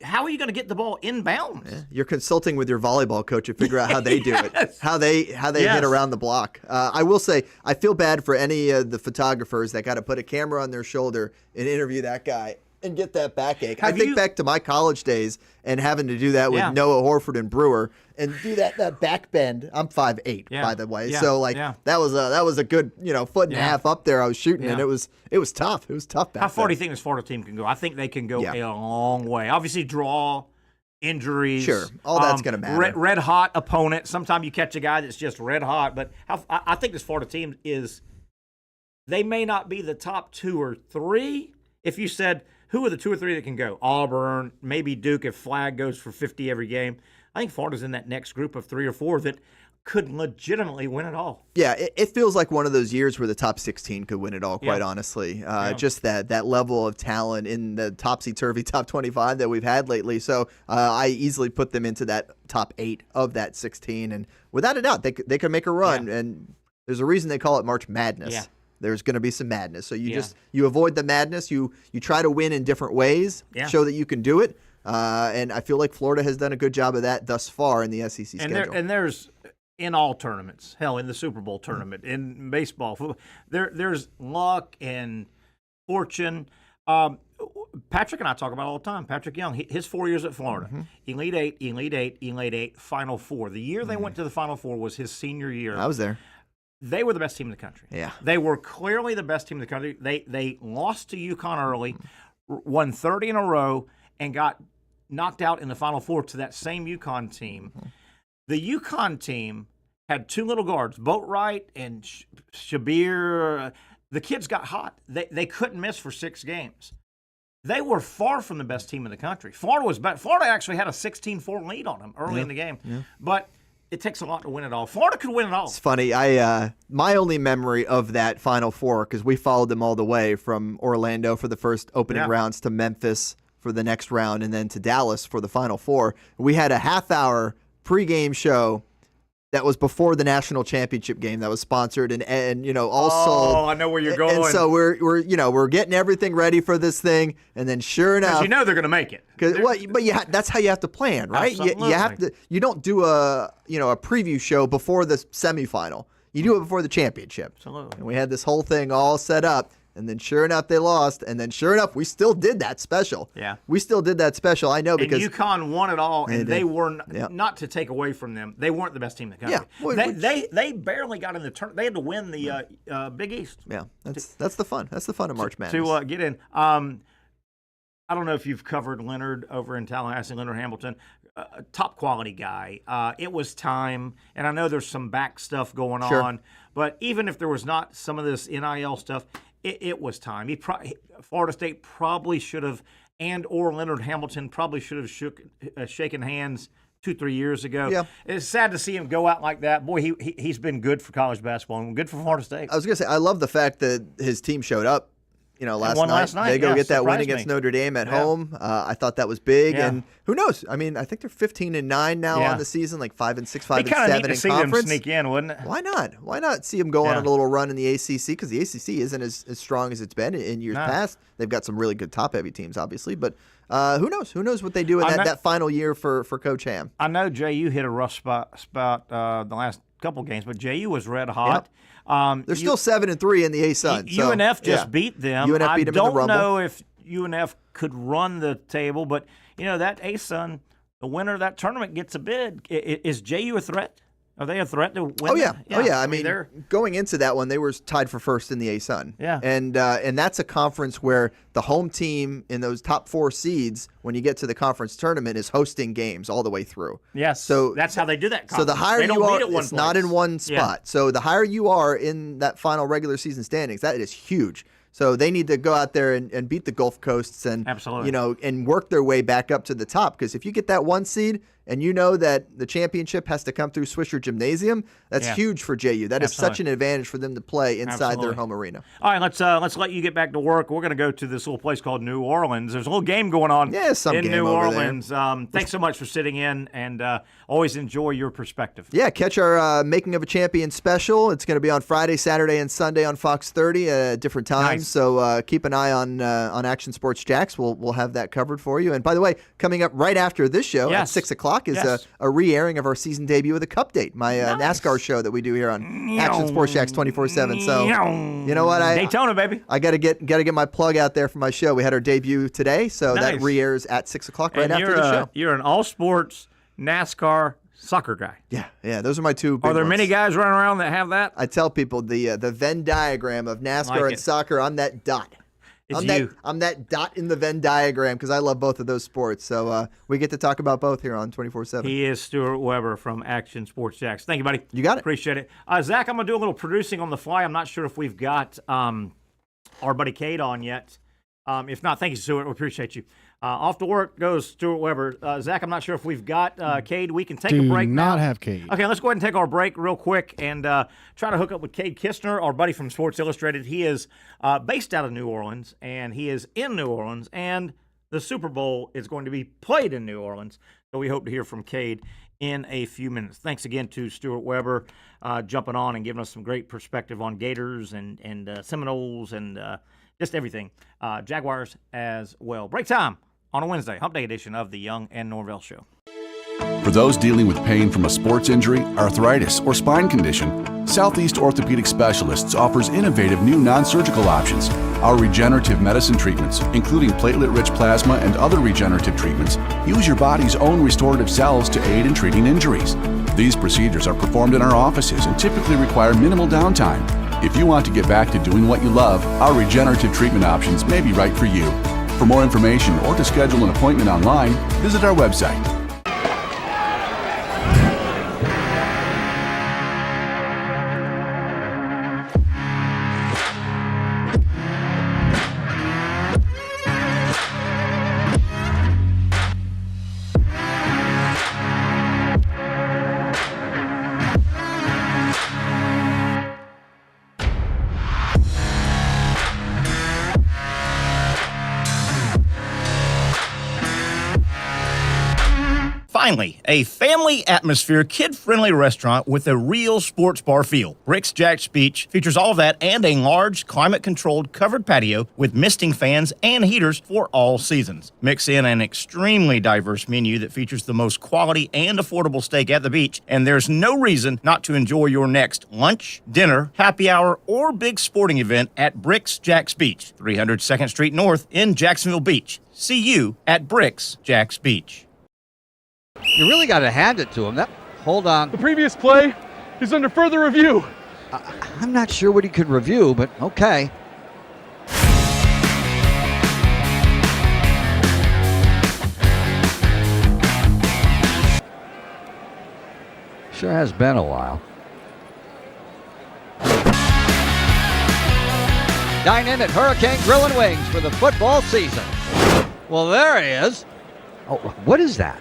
how are you going to get the ball inbounds? Yeah. You're consulting with your volleyball coach to figure out how they do it, how they hit around the block. I will say, I feel bad for any of the photographers that got to put a camera on their shoulder and interview that guy and get that backache. I think back to my college days and having to do that with Noah Horford and Brewer and do that back bend. I'm 5'8", by the way. So that was a good foot and a half up there I was shooting, and it was tough. It was tough back How far then. do you think this Florida team can go? I think they can go a long way. Obviously draw, injuries. Sure, all that's going to matter. Red hot opponent. Sometimes you catch a guy that's just red hot, but I think this Florida team they may not be the top 2 or 3. If you said, who are the 2 or 3 that can go? Auburn, maybe Duke if Flag goes for 50 every game. I think Florida's in that next group of 3 or 4 that could legitimately win it all. Yeah, it feels like one of those years where the top 16 could win it all, quite honestly. Just that level of talent in the topsy-turvy top 25 that we've had lately. So I easily put them into that top 8 of that 16. And without a doubt, they could make a run. And There's a reason they call it March Madness. Yeah. There's going to be some madness. So you avoid the madness. You try to win in different ways, show that you can do it. And I feel like Florida has done a good job of that thus far in the SEC schedule. And there's in all tournaments, hell, in the Super Bowl tournament, in baseball, football, there's luck and fortune. Patrick and I talk about it all the time. Patrick Young, his 4 years at Florida, Elite Eight, Final Four. The year they went to the Final Four was his senior year. I was there. They were the best team in the country. Yeah. They were clearly the best team in the country. They lost to UConn early, won 30 in a row, and got knocked out in the Final Four to that same UConn team. The UConn team had two little guards, Boatwright and Shabir. The kids got hot. They couldn't miss for 6 games. They were far from the best team in the country. Florida was better. Florida actually had a 16-4 lead on them early in the game. Yeah. But it takes a lot to win it all. Florida could win it all. It's funny. My only memory of that Final Four, because we followed them all the way from Orlando for the first opening rounds to Memphis for the next round and then to Dallas for the Final Four. We had a half-hour pregame show that was before the national championship game that was sponsored and all sold. Oh, I know where you're going. And so we're getting everything ready for this thing, and then sure enough, they're going to make it. That's how you have to plan, right? Absolutely. You have to. You don't do a preview show before the semifinal. You do it before the championship. Absolutely. And we had this whole thing all set up. And then sure enough, they lost. And then sure enough, we still did that special. Yeah. We still did that special. I know because UConn won it all, and they were not to take away from them. They weren't the best team in the country. Yeah. They barely got in the tournament. They had to win the Big East. Yeah, that's the fun. That's the fun of March Madness. To get in. I don't know if you've covered Leonard over in Tallahassee, Leonard Hamilton. Top quality guy. It was time, and I know there's some back stuff going on, but even if there was not some of this NIL stuff, it was time. Florida State probably should have, or Leonard Hamilton probably should have shaken hands 2-3 years ago. Yeah. It's sad to see him go out like that. Boy, he's been good for college basketball and good for Florida State. I was going to say, I love the fact that his team showed up. Last night. They go get that win against Notre Dame at home. I thought that was big, and who knows? I mean, I think they're 15-9 now on the season, like 5-6, 5-7 in conference. Kind of neat to see them sneak in, wouldn't it? Why not? Why not see them go on a little run in the ACC? Because the ACC isn't as strong as it's been in years past. They've got some really good top-heavy teams, obviously, but who knows? Who knows what they do in that final year for Coach Ham? I know JU hit a rough spot the last couple games, but JU was red hot. Yep. They're still 7-3 in the A-Sun. UNF just beat them. UNF beat them in the Rumble. I don't know if UNF could run the table, but that A-Sun, the winner of that tournament gets a bid. Is JU a threat? Are they a threat to win? Oh, yeah. I mean, going into that one, they were tied for first in the A-Sun. Yeah. And that's a conference where the home team in those top 4 seeds, when you get to the conference tournament, is hosting games all the way through. Yes. So that's how they do that conference. So the higher you are, it's not in one spot. Yeah. So the higher you are in that final regular season standings, that is huge. So they need to go out there and beat the Gulf Coasts and and work their way back up to the top. Because if you get that 1 seed and you know that the championship has to come through Swisher Gymnasium, that's huge for JU. That is such an advantage for them to play inside their home arena. All right, let's let you get back to work. We're going to go to this little place called New Orleans. There's a little game going on in New Orleans. Thanks so much for sitting in, and always enjoy your perspective. Yeah, catch our Making of a Champion special. It's going to be on Friday, Saturday, and Sunday on Fox 30 at different times. Nice. So keep an eye on Action Sports Jacks. We'll have that covered for you. And by the way, coming up right after this show at 6 o'clock is a re-airing of our season debut of the Cup Date, my NASCAR show that we do here on Action Sports Jacks 24/7. So you know what? Daytona, baby. I got to get my plug out there for my show. We had our debut today, so that re-airs at 6 o'clock right after the show. You're an all-sports NASCAR soccer guy. Yeah, those are my two big Are there ones. many guys running around that have that? I tell people the Venn diagram of NASCAR and soccer, I'm that dot. I'm that dot in the Venn diagram because I love both of those sports. So we get to talk about both here on 24/7. He is Stuart Weber from Action Sports Jacks. Thank you, buddy. You got it. Appreciate it. Zach, I'm going to do a little producing on the fly. I'm not sure if we've got our buddy Kade on yet. If not, thank you, Stuart. We appreciate you. Off to work goes Stuart Weber. Zach, I'm not sure if we've got Kade. We can take a break now. Do not have Kade. Okay, let's go ahead and take our break real quick and try to hook up with Kade Kistner, our buddy from Sports Illustrated. He is based out of New Orleans, and he is in New Orleans, and the Super Bowl is going to be played in New Orleans. So we hope to hear from Kade in a few minutes. Thanks again to Stuart Weber jumping on and giving us some great perspective on Gators and Seminoles and just everything. Jaguars as well. Break time on a Wednesday, Hump Day edition of the Young and Norvelle Show. For those dealing with pain from a sports injury, arthritis, or spine condition, Southeast Orthopedic Specialists offers innovative new non-surgical options. Our regenerative medicine treatments, including platelet-rich plasma and other regenerative treatments, use your body's own restorative cells to aid in treating injuries. These procedures are performed in our offices and typically require minimal downtime. If you want to get back to doing what you love, our regenerative treatment options may be right for you. For more information or to schedule an appointment online, visit our website. Finally, a family atmosphere, kid-friendly restaurant with a real sports bar feel. Rick's Jack's Beach features all of that and a large, climate-controlled covered patio with misting fans and heaters for all seasons. Mix in an extremely diverse menu that features the most quality and affordable steak at the beach, and there's no reason not to enjoy your next lunch, dinner, happy hour, or big sporting event at Rick's Jack's Beach, 300 2nd Street North in Jacksonville Beach. See you at Rick's Jack's Beach. You really got to hand it to him. Hold on. The previous play is under further review. I'm not sure what he could review, but okay. Sure has been a while. Dynamic Hurricane Grill and Wings for the football season. Well, there he is. Oh, what is that?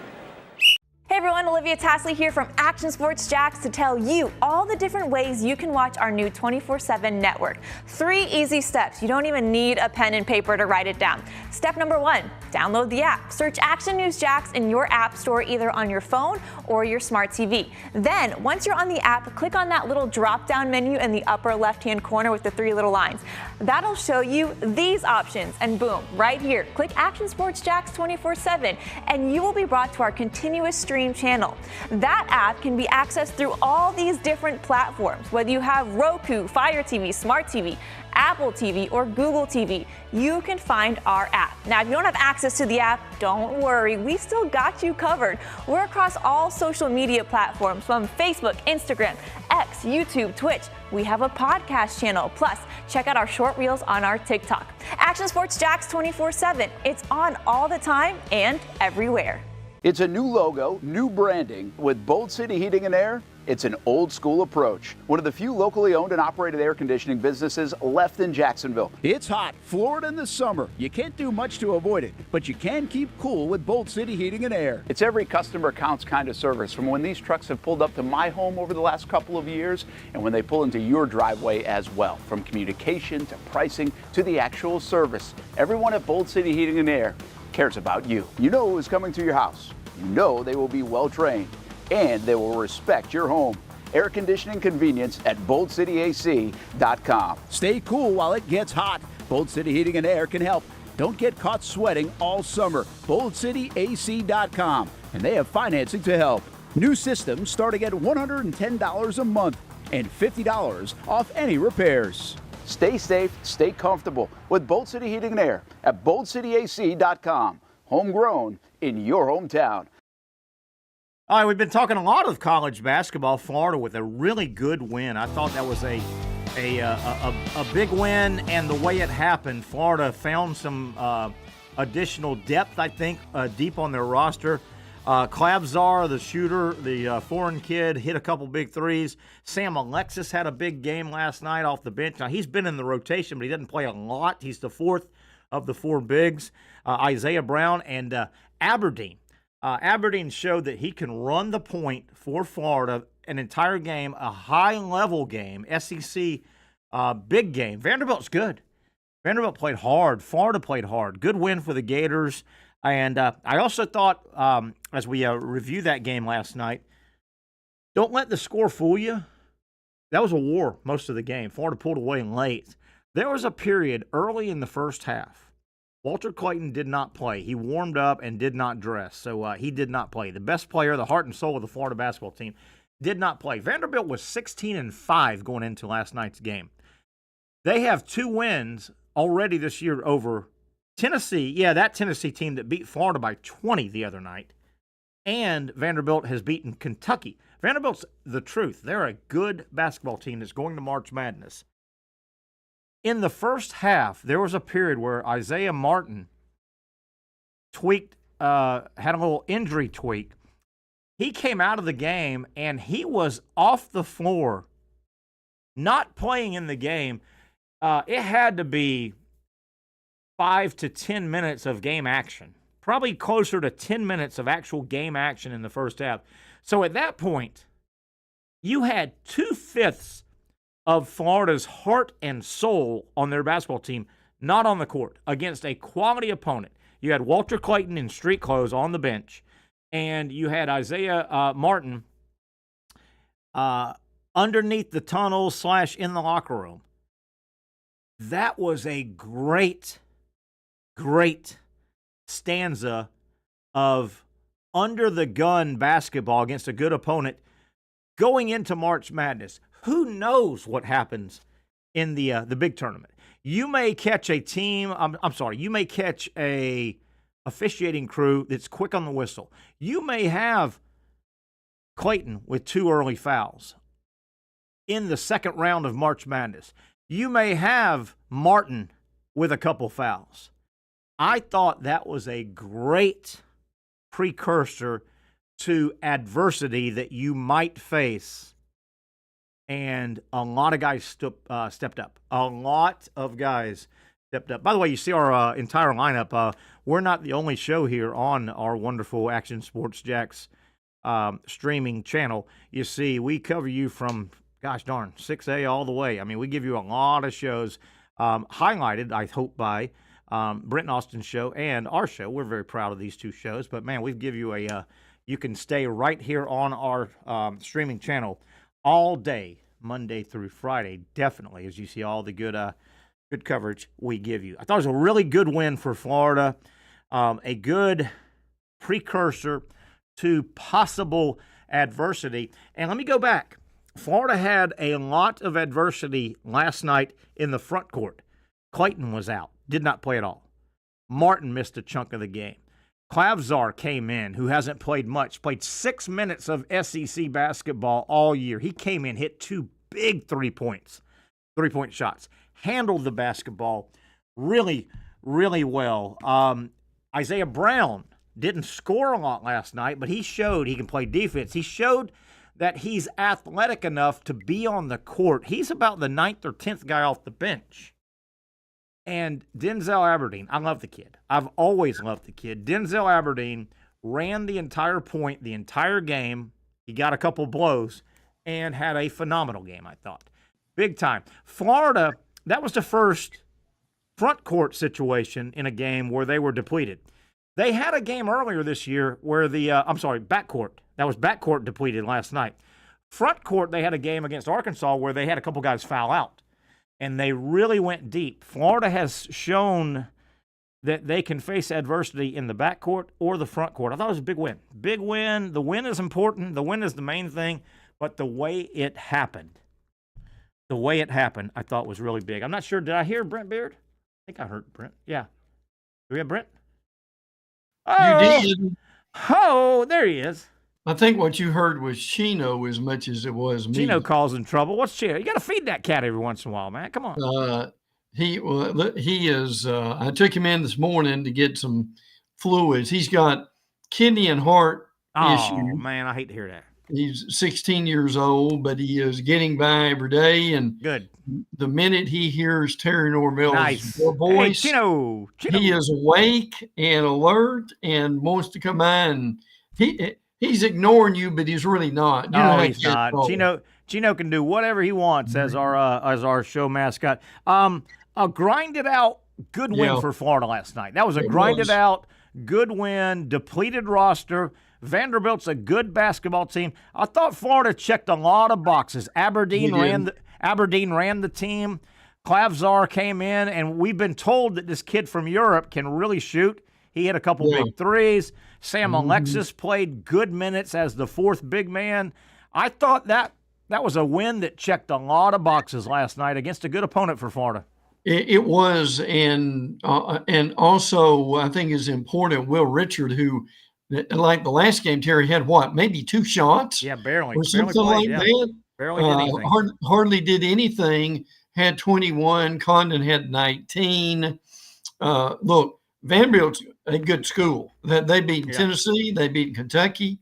Hey everyone, Olivia Tasley here from Action Sports Jacks to tell you all the different ways you can watch our new 24/7 network. 3 easy steps. You don't even need a pen and paper to write it down. Step number 1, download the app. Search Action News Jacks in your app store either on your phone or your smart TV. Then, once you're on the app, click on that little drop-down menu in the upper left-hand corner with the 3 little lines. That'll show you these options, and boom, right here, click Action Sports Jacks 24/7, and you will be brought to our continuous stream channel. That app can be accessed through all these different platforms, whether you have Roku, Fire TV, Smart TV, Apple TV, or Google TV. You can find our app. Now, if you don't have access to the app, don't worry, we still got you covered. We're across all social media platforms from Facebook, Instagram, X, YouTube, Twitch. We have a podcast channel. Plus, check out our short reels on our TikTok. Action Sports Jacks 24/7. It's on all the time and everywhere. It's a new logo, new branding. With Bold City Heating and Air, it's an old school approach. One of the few locally owned and operated air conditioning businesses left in Jacksonville. It's hot, Florida in the summer. You can't do much to avoid it, but you can keep cool with Bold City Heating and Air. It's every customer counts kind of service, from when these trucks have pulled up to my home over the last couple of years and when they pull into your driveway as well. From communication to pricing to the actual service, everyone at Bold City Heating and Air cares about you. You know who is coming to your house. You know they will be well trained, and they will respect your home. Air conditioning convenience at BoldCityAC.com. Stay cool while it gets hot. Bold City Heating and Air can help. Don't get caught sweating all summer. BoldCityAC.com, and they have financing to help. New systems starting at $110 a month and $50 off any repairs. Stay safe, stay comfortable with Bold City Heating and Air at BoldCityAC.com. Homegrown in your hometown. All right, we've been talking a lot of college basketball. Florida with a really good win. I thought that was a big win, and the way it happened, Florida found some additional depth, I think, deep on their roster. Klabzar, the shooter, the foreign kid, hit a couple big threes. Sam Alexis had a big game last night off the bench. Now, he's been in the rotation, but he doesn't play a lot. He's the 4th of the 4 bigs. Isaiah Brown and Aberdeen. Aberdeen showed that he can run the point for Florida an entire game, a high-level game, SEC big game. Vanderbilt's good. Vanderbilt played hard. Florida played hard. Good win for the Gators. And I also thought, as we review that game last night, don't let the score fool you. That was a war most of the game. Florida pulled away late. There was a period early in the first half. Walter Clayton did not play. He warmed up and did not dress, so he did not play. The best player, the heart and soul of the Florida basketball team, did not play. Vanderbilt was 16-5 going into last night's game. They have 2 wins already this year over Tennessee. Yeah, that Tennessee team that beat Florida by 20 the other night. And Vanderbilt has beaten Kentucky. Vanderbilt's the truth. They're a good basketball team that's going to March Madness. In the first half, there was a period where Isaiah Martin tweaked, had a little injury tweak. He came out of the game, and he was off the floor, not playing in the game. It had to be 5 to 10 minutes of game action, probably closer to 10 minutes of actual game action in the first half. So at that point, you had 2/5 of Florida's heart and soul on their basketball team not on the court against a quality opponent. You had Walter Clayton in street clothes on the bench, and you had Isaiah Martin underneath the tunnel / in the locker room. That was a great stanza of under-the-gun basketball against a good opponent going into March Madness. Who knows what happens in the big tournament? You may catch a team, you may catch a officiating crew that's quick on the whistle. You may have Clayton with 2 early fouls in the second round of March Madness. You may have Martin with a couple fouls. I thought that was a great precursor to adversity that you might face. And a lot of guys stepped up. A lot of guys stepped up. By the way, you see our entire lineup. We're not the only show here on our wonderful Action Sports Jacks streaming channel. You see, we cover you from, 6A all the way. I mean, we give you a lot of shows highlighted, I hope, by Brent and Austin's show and our show. We're very proud of these 2 shows. But, man, we give you you can stay right here on our streaming channel all day, Monday through Friday, definitely, as you see all the good coverage we give you. I thought it was a really good win for Florida, a good precursor to possible adversity. And let me go back. Florida had a lot of adversity last night in the front court. Clayton was out, did not play at all. Martin missed a chunk of the game. Klavzar came in, who hasn't played much, played 6 minutes of SEC basketball all year. He came in, hit 2 big 3-point shots, handled the basketball really, really well. Isaiah Brown didn't score a lot last night, but he showed he can play defense. He showed that he's athletic enough to be on the court. He's about the 9th or 10th guy off the bench. And Denzel Aberdeen, I love the kid. I've always loved the kid. Denzel Aberdeen ran the entire point, the entire game. He got a couple blows and had a phenomenal game, I thought. Big time. Florida, that was the first front court situation in a game where they were depleted. They had a game earlier this year where backcourt. That was backcourt depleted last night. Front court, they had a game against Arkansas where they had a couple guys foul out. And they really went deep. Florida has shown that they can face adversity in the backcourt or the front court. I thought it was a big win. Big win. The win is important. The win is the main thing. But the way it happened, I thought was really big. I'm not sure. Did I hear Brent Beaird? I think I heard Brent. Yeah. Do we have Brent? Oh, you did. Oh, there he is. I think what you heard was Chino as much as it was me. Chino causing trouble. What's Chino? You got to feed that cat every once in a while, man. Come on. He is. I took him in this morning to get some fluids. He's got kidney and heart issues. Oh man, I hate to hear that. He's 16 years old, but he is getting by every day. And good. The minute he hears Terry Norvell's voice, hey, Chino. He is awake and alert and wants to come by. And he's ignoring you, but he's really not. No, he's not. Chino can do whatever he wants as our show mascot. a grinded out good win for Florida last night. That was a grinded out good win, depleted roster. Vanderbilt's a good basketball team. I thought Florida checked a lot of boxes. Aberdeen ran the team. Klavzar came in, and we've been told that this kid from Europe can really shoot. He hit a couple big threes. Sam Alexis played good minutes as the fourth big man. I thought that was a win that checked a lot of boxes last night against a good opponent for Florida. It was, and also I think is important. Will Richard, who like the last game, Terry had maybe 2 shots? Yeah, barely. Or something played, like that. Barely did anything. Hardly did anything. Had 21. Condon had 19. Look, Vanderbilt's a good school. They beat Tennessee. They beat Kentucky.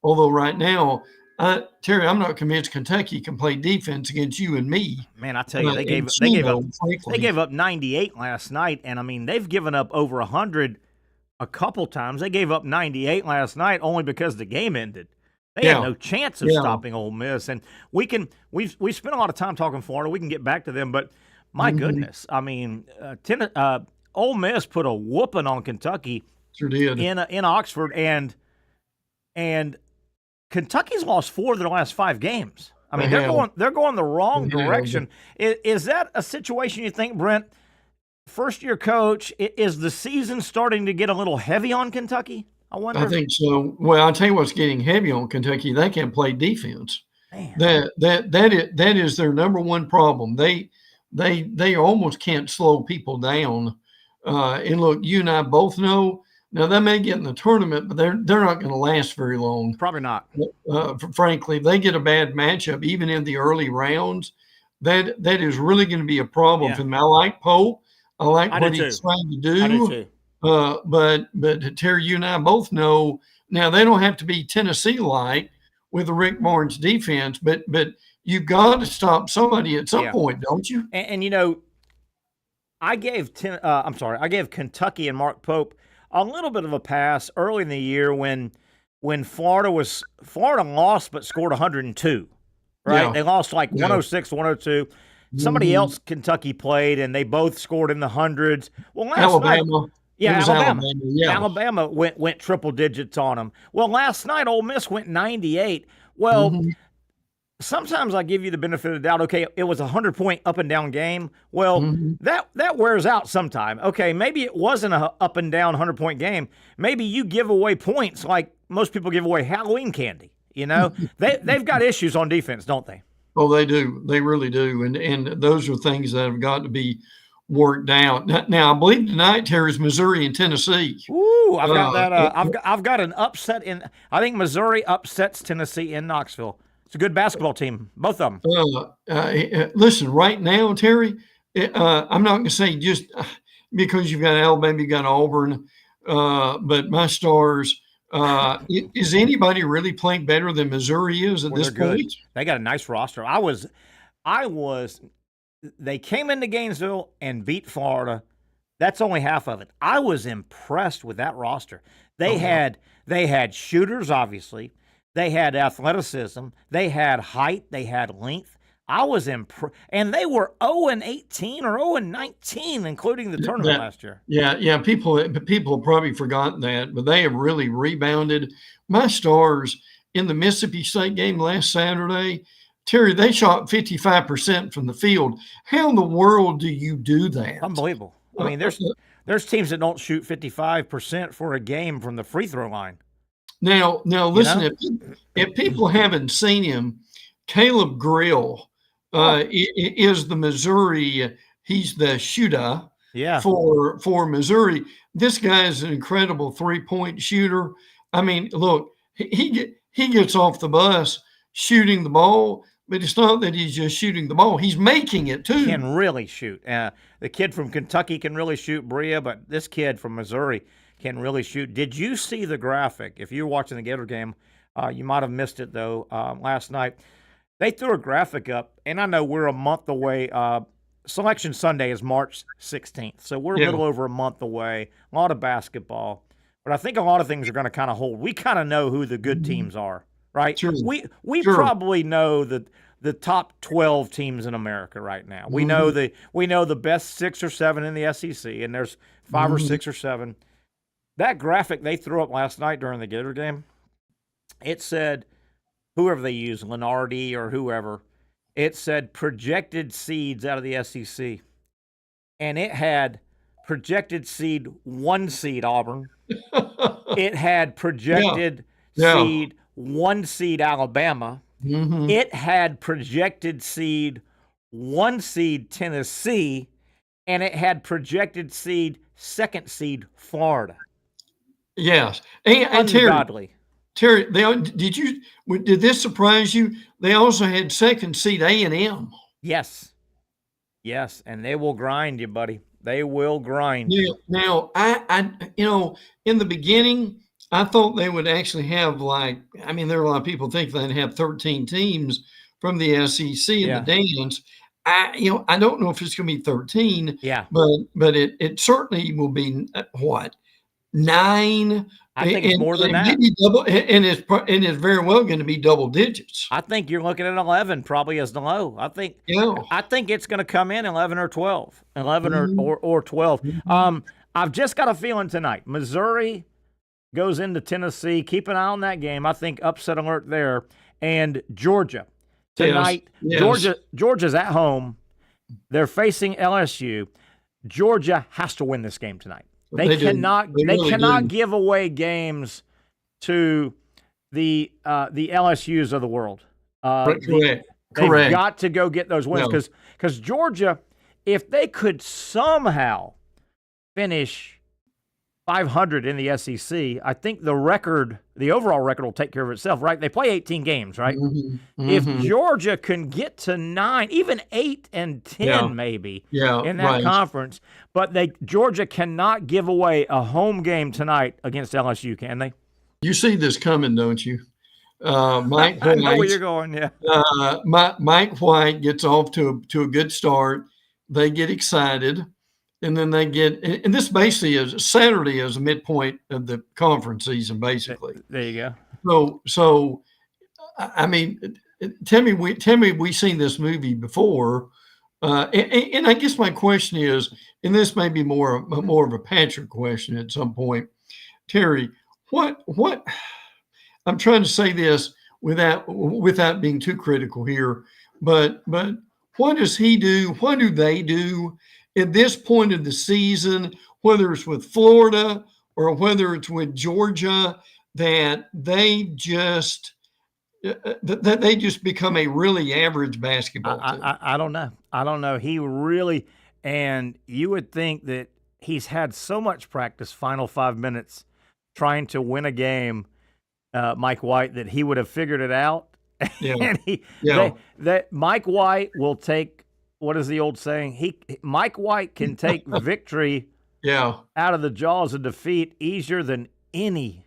Although right now, Terry, I'm not convinced Kentucky can play defense against you and me. Man, I tell you, they gave up 98 last night, and I mean they've given up over 100 a couple times. They gave up 98 last night only because the game ended. They had no chance of stopping Ole Miss, and we've spent a lot of time talking Florida. We can get back to them, but my goodness, I mean, Ole Miss put a whooping on Kentucky in Oxford, and Kentucky's lost 4 of their last 5 games. I mean, they're going the wrong direction. Is that a situation you think, Brent? First-year coach, is the season starting to get a little heavy on Kentucky? I wonder. I think so. Well, I'll tell you what's getting heavy on Kentucky. They can't play defense. Man. That is their number one problem. They almost can't slow people down. And look, you and I both know. Now they may get in the tournament, but they're not going to last very long. Probably not. Frankly, if they get a bad matchup, even in the early rounds, that is really going to be a problem for them. I like Pope. I like what he's trying to do. I do too. But Terry, you and I both know now they don't have to be Tennessee-like with the Rick Barnes defense, but you've got to stop somebody at some point, don't you? And you know, I gave Kentucky and Mark Pope a little bit of a pass early in the year when Florida lost but scored 102. Right? Yeah. They lost like 106, 102. Somebody else Kentucky played, and they both scored in the hundreds. Well, last night, Alabama went triple digits on them. Well, last night Ole Miss went 98. Well, sometimes I give you the benefit of the doubt. Okay, it was a 100-point up and down game. Well, that wears out sometime. Okay, maybe it wasn't a up and down 100-point game. Maybe you give away points like most people give away Halloween candy. You know, they've got issues on defense, don't they? Oh, they do. They really do. And those are things that have got to be worked out. Now, I believe tonight, Terry's Missouri and Tennessee. Ooh, I've got that. I've got an upset in. I think Missouri upsets Tennessee in Knoxville. It's a good basketball team, both of them. Listen, right now, Terry, I'm not going to say just because you've got Alabama, you've got Auburn, but my Stars. Is anybody really playing better than Missouri is at this point? They got a nice roster. They came into Gainesville and beat Florida. That's only half of it. I was impressed with that roster. They had shooters, obviously. They had athleticism. They had height. They had length. I was impressed. And they were 0-18 or 0-19, including the tournament last year. Yeah. People have probably forgotten that, but they have really rebounded. My Stars in the Mississippi State game last Saturday, Terry, they shot 55% from the field. How in the world do you do that? Unbelievable. I mean, there's teams that don't shoot 55% for a game from the free throw line. Now listen, if people haven't seen him, Caleb Grill is the Missouri. He's the shooter for Missouri. This guy is an incredible 3-point shooter. I mean, look, he gets off the bus shooting the ball, but it's not that he's just shooting the ball. He's making it, too. He can really shoot. The kid from Kentucky can really shoot, Bria, but this kid from Missouri can really shoot. Did you see the graphic? If you were watching the Gator game, you might have missed it, though, last night. They threw a graphic up, and I know we're a month away. Selection Sunday is March 16th, so we're a little over a month away. A lot of basketball. But I think a lot of things are going to kind of hold. We kind of know who the good teams are right? Sure. We probably know the top 12 teams in America right now. We know the best 6 or 7 in the SEC, and there's 5 or 6 or 7. That graphic they threw up last night during the Gator game, it said, whoever they used, Lenardi or whoever, it said projected seeds out of the SEC. And it had projected seed 1 seed Auburn. It had projected seed 1 seed Alabama. It had projected seed 1 seed Tennessee. And it had projected seed 2nd seed Florida. Yes. And Terry, did this surprise you? They also had 2nd seed A&M. Yes, and they will grind you, buddy. They will grind. Now, I in the beginning, I thought they would actually have there are a lot of people think they'd have 13 teams from the SEC in the dance. I don't know if it's going to be 13. Yeah, but it certainly will be 9. I think it's more than that. Maybe double, and it's very well going to be double digits. I think you're looking at 11 probably as the low. I think it's going to come in 11 or 12, 11 or 12. I've just got a feeling tonight. Missouri goes into Tennessee. Keep an eye on that game. I think upset alert there. And Georgia tonight. Yes. Georgia's at home. They're facing LSU. Georgia has to win this game tonight. They cannot give away games to the LSUs of the world. Correct. They've got to go get those wins because Georgia, if they could somehow finish 500 in the SEC, I think the overall record will take care of itself, right? They play 18 games, right? If Georgia can get to 9, even 8 and 10 maybe in that conference, but Georgia cannot give away a home game tonight against LSU, can they? You see this coming, don't you? Mike White, I know where you're going, yeah. Mike White gets off to a good start. They get excited. And then they get, and this basically is Saturday is a midpoint of the conference season, basically. There you go. So, I mean, tell me, we've seen this movie before, and I guess my question is, and this may be more of a Patrick question at some point, Terry. What I'm trying to say this without being too critical here, but what does he do? What do they do at this point of the season, whether it's with Florida or whether it's with Georgia, that they just become a really average basketball team? I don't know. He really, and you would think that he's had so much practice, final 5 minutes, trying to win a game, Mike White, that he would have figured it out. And that Mike White will take. What is the old saying? Mike White can take victory out of the jaws of defeat easier than anybody.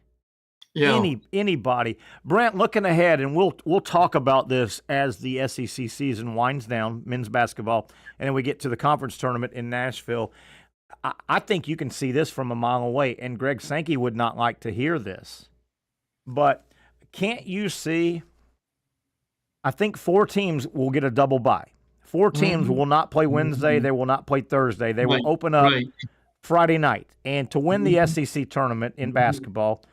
Brent, looking ahead, and we'll talk about this as the SEC season winds down, men's basketball, and then we get to the conference tournament in Nashville. I think you can see this from a mile away, and Greg Sankey would not like to hear this. But can't you see? I think 4 teams will get a double bye. 4 teams will not play Wednesday. They will not play Thursday. They will open up Friday night. And to win the SEC tournament in basketball,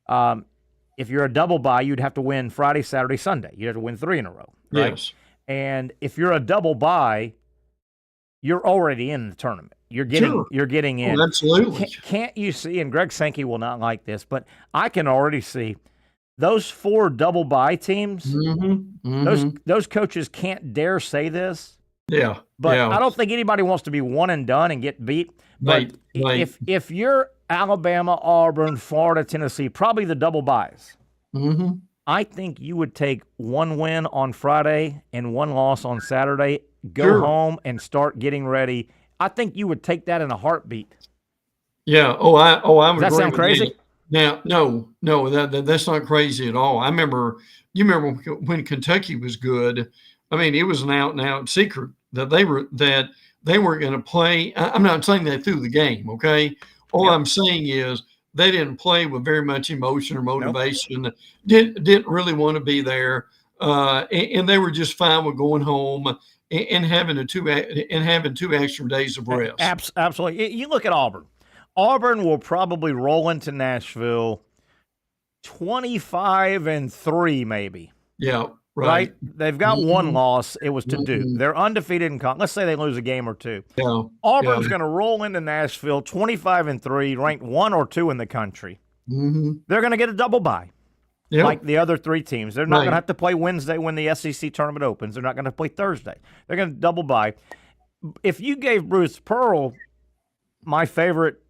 if you're a double bye, you'd have to win Friday, Saturday, Sunday. You'd have to win 3 in a row. Right? Yes. And if you're a double bye, you're already in the tournament. You're getting in. Oh, absolutely. Can't you see, and Greg Sankey will not like this, but I can already see those 4 double bye teams, those coaches can't dare say this. Yeah. But I don't think anybody wants to be one and done and get beat. But if you're Alabama, Auburn, Florida, Tennessee, probably the double byes, I think you would take 1 win on Friday and 1 loss on Saturday, go home and start getting ready. I think you would take that in a heartbeat. Yeah. I would. Does that sound crazy? Now, no, that's not crazy at all. You remember when Kentucky was good. I mean, it was an out and out secret that they were going to play. I'm not saying they threw the game. Okay. All I'm saying is they didn't play with very much emotion or motivation. Nope. Didn't really want to be there, and they were just fine with going home and having two extra days of rest. Absolutely. You look at Auburn. Auburn will probably roll into Nashville 25-3, maybe. Yeah. Right. They've got one loss. It was to Duke. They're undefeated in let's say they lose a game or two. Yeah. Auburn's going to roll into Nashville 25-3, ranked 1 or 2 in the country. They're going to get a double bye, like the other 3 teams. They're not going to have to play Wednesday when the SEC tournament opens. They're not going to play Thursday. They're going to double bye. If you gave Bruce Pearl my favorite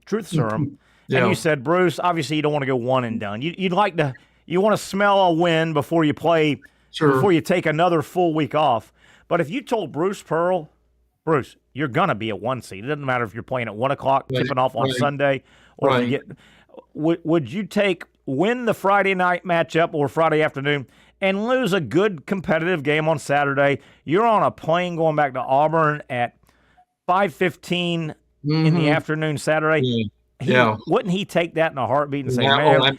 truth serum, and you said, Bruce, obviously you don't want to go one and done. You'd like to. You want to smell a win before you play, before you take another full week off. But if you told Bruce Pearl, Bruce, you're going to be a 1 seed. It doesn't matter if you're playing at 1 o'clock, tipping off on Sunday, or if you get. Would you win the Friday night matchup or Friday afternoon and lose a good competitive game on Saturday? You're on a plane going back to Auburn at 5:15 in the afternoon Saturday. Wouldn't he take that in a heartbeat and say, man,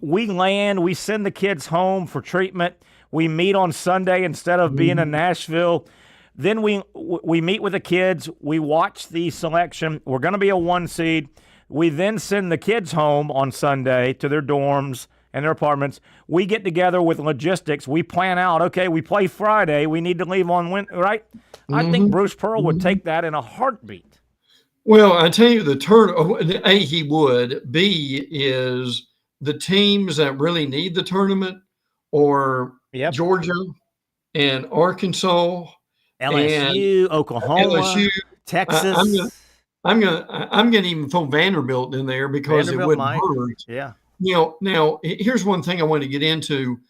we land, we send the kids home for treatment, we meet on Sunday instead of being in Nashville, then we meet with the kids, we watch the selection, we're going to be a 1 seed, we then send the kids home on Sunday to their dorms and their apartments, we get together with logistics, we plan out, okay, we play Friday, we need to leave on Wednesday, right? I think Bruce Pearl would take that in a heartbeat. Well, I tell you, A, he would. B, is the teams that really need the tournament or Georgia and Arkansas, LSU, Oklahoma, Texas. I'm gonna even throw Vanderbilt in there because it wouldn't hurt. Yeah. Now here's one thing I want to get into,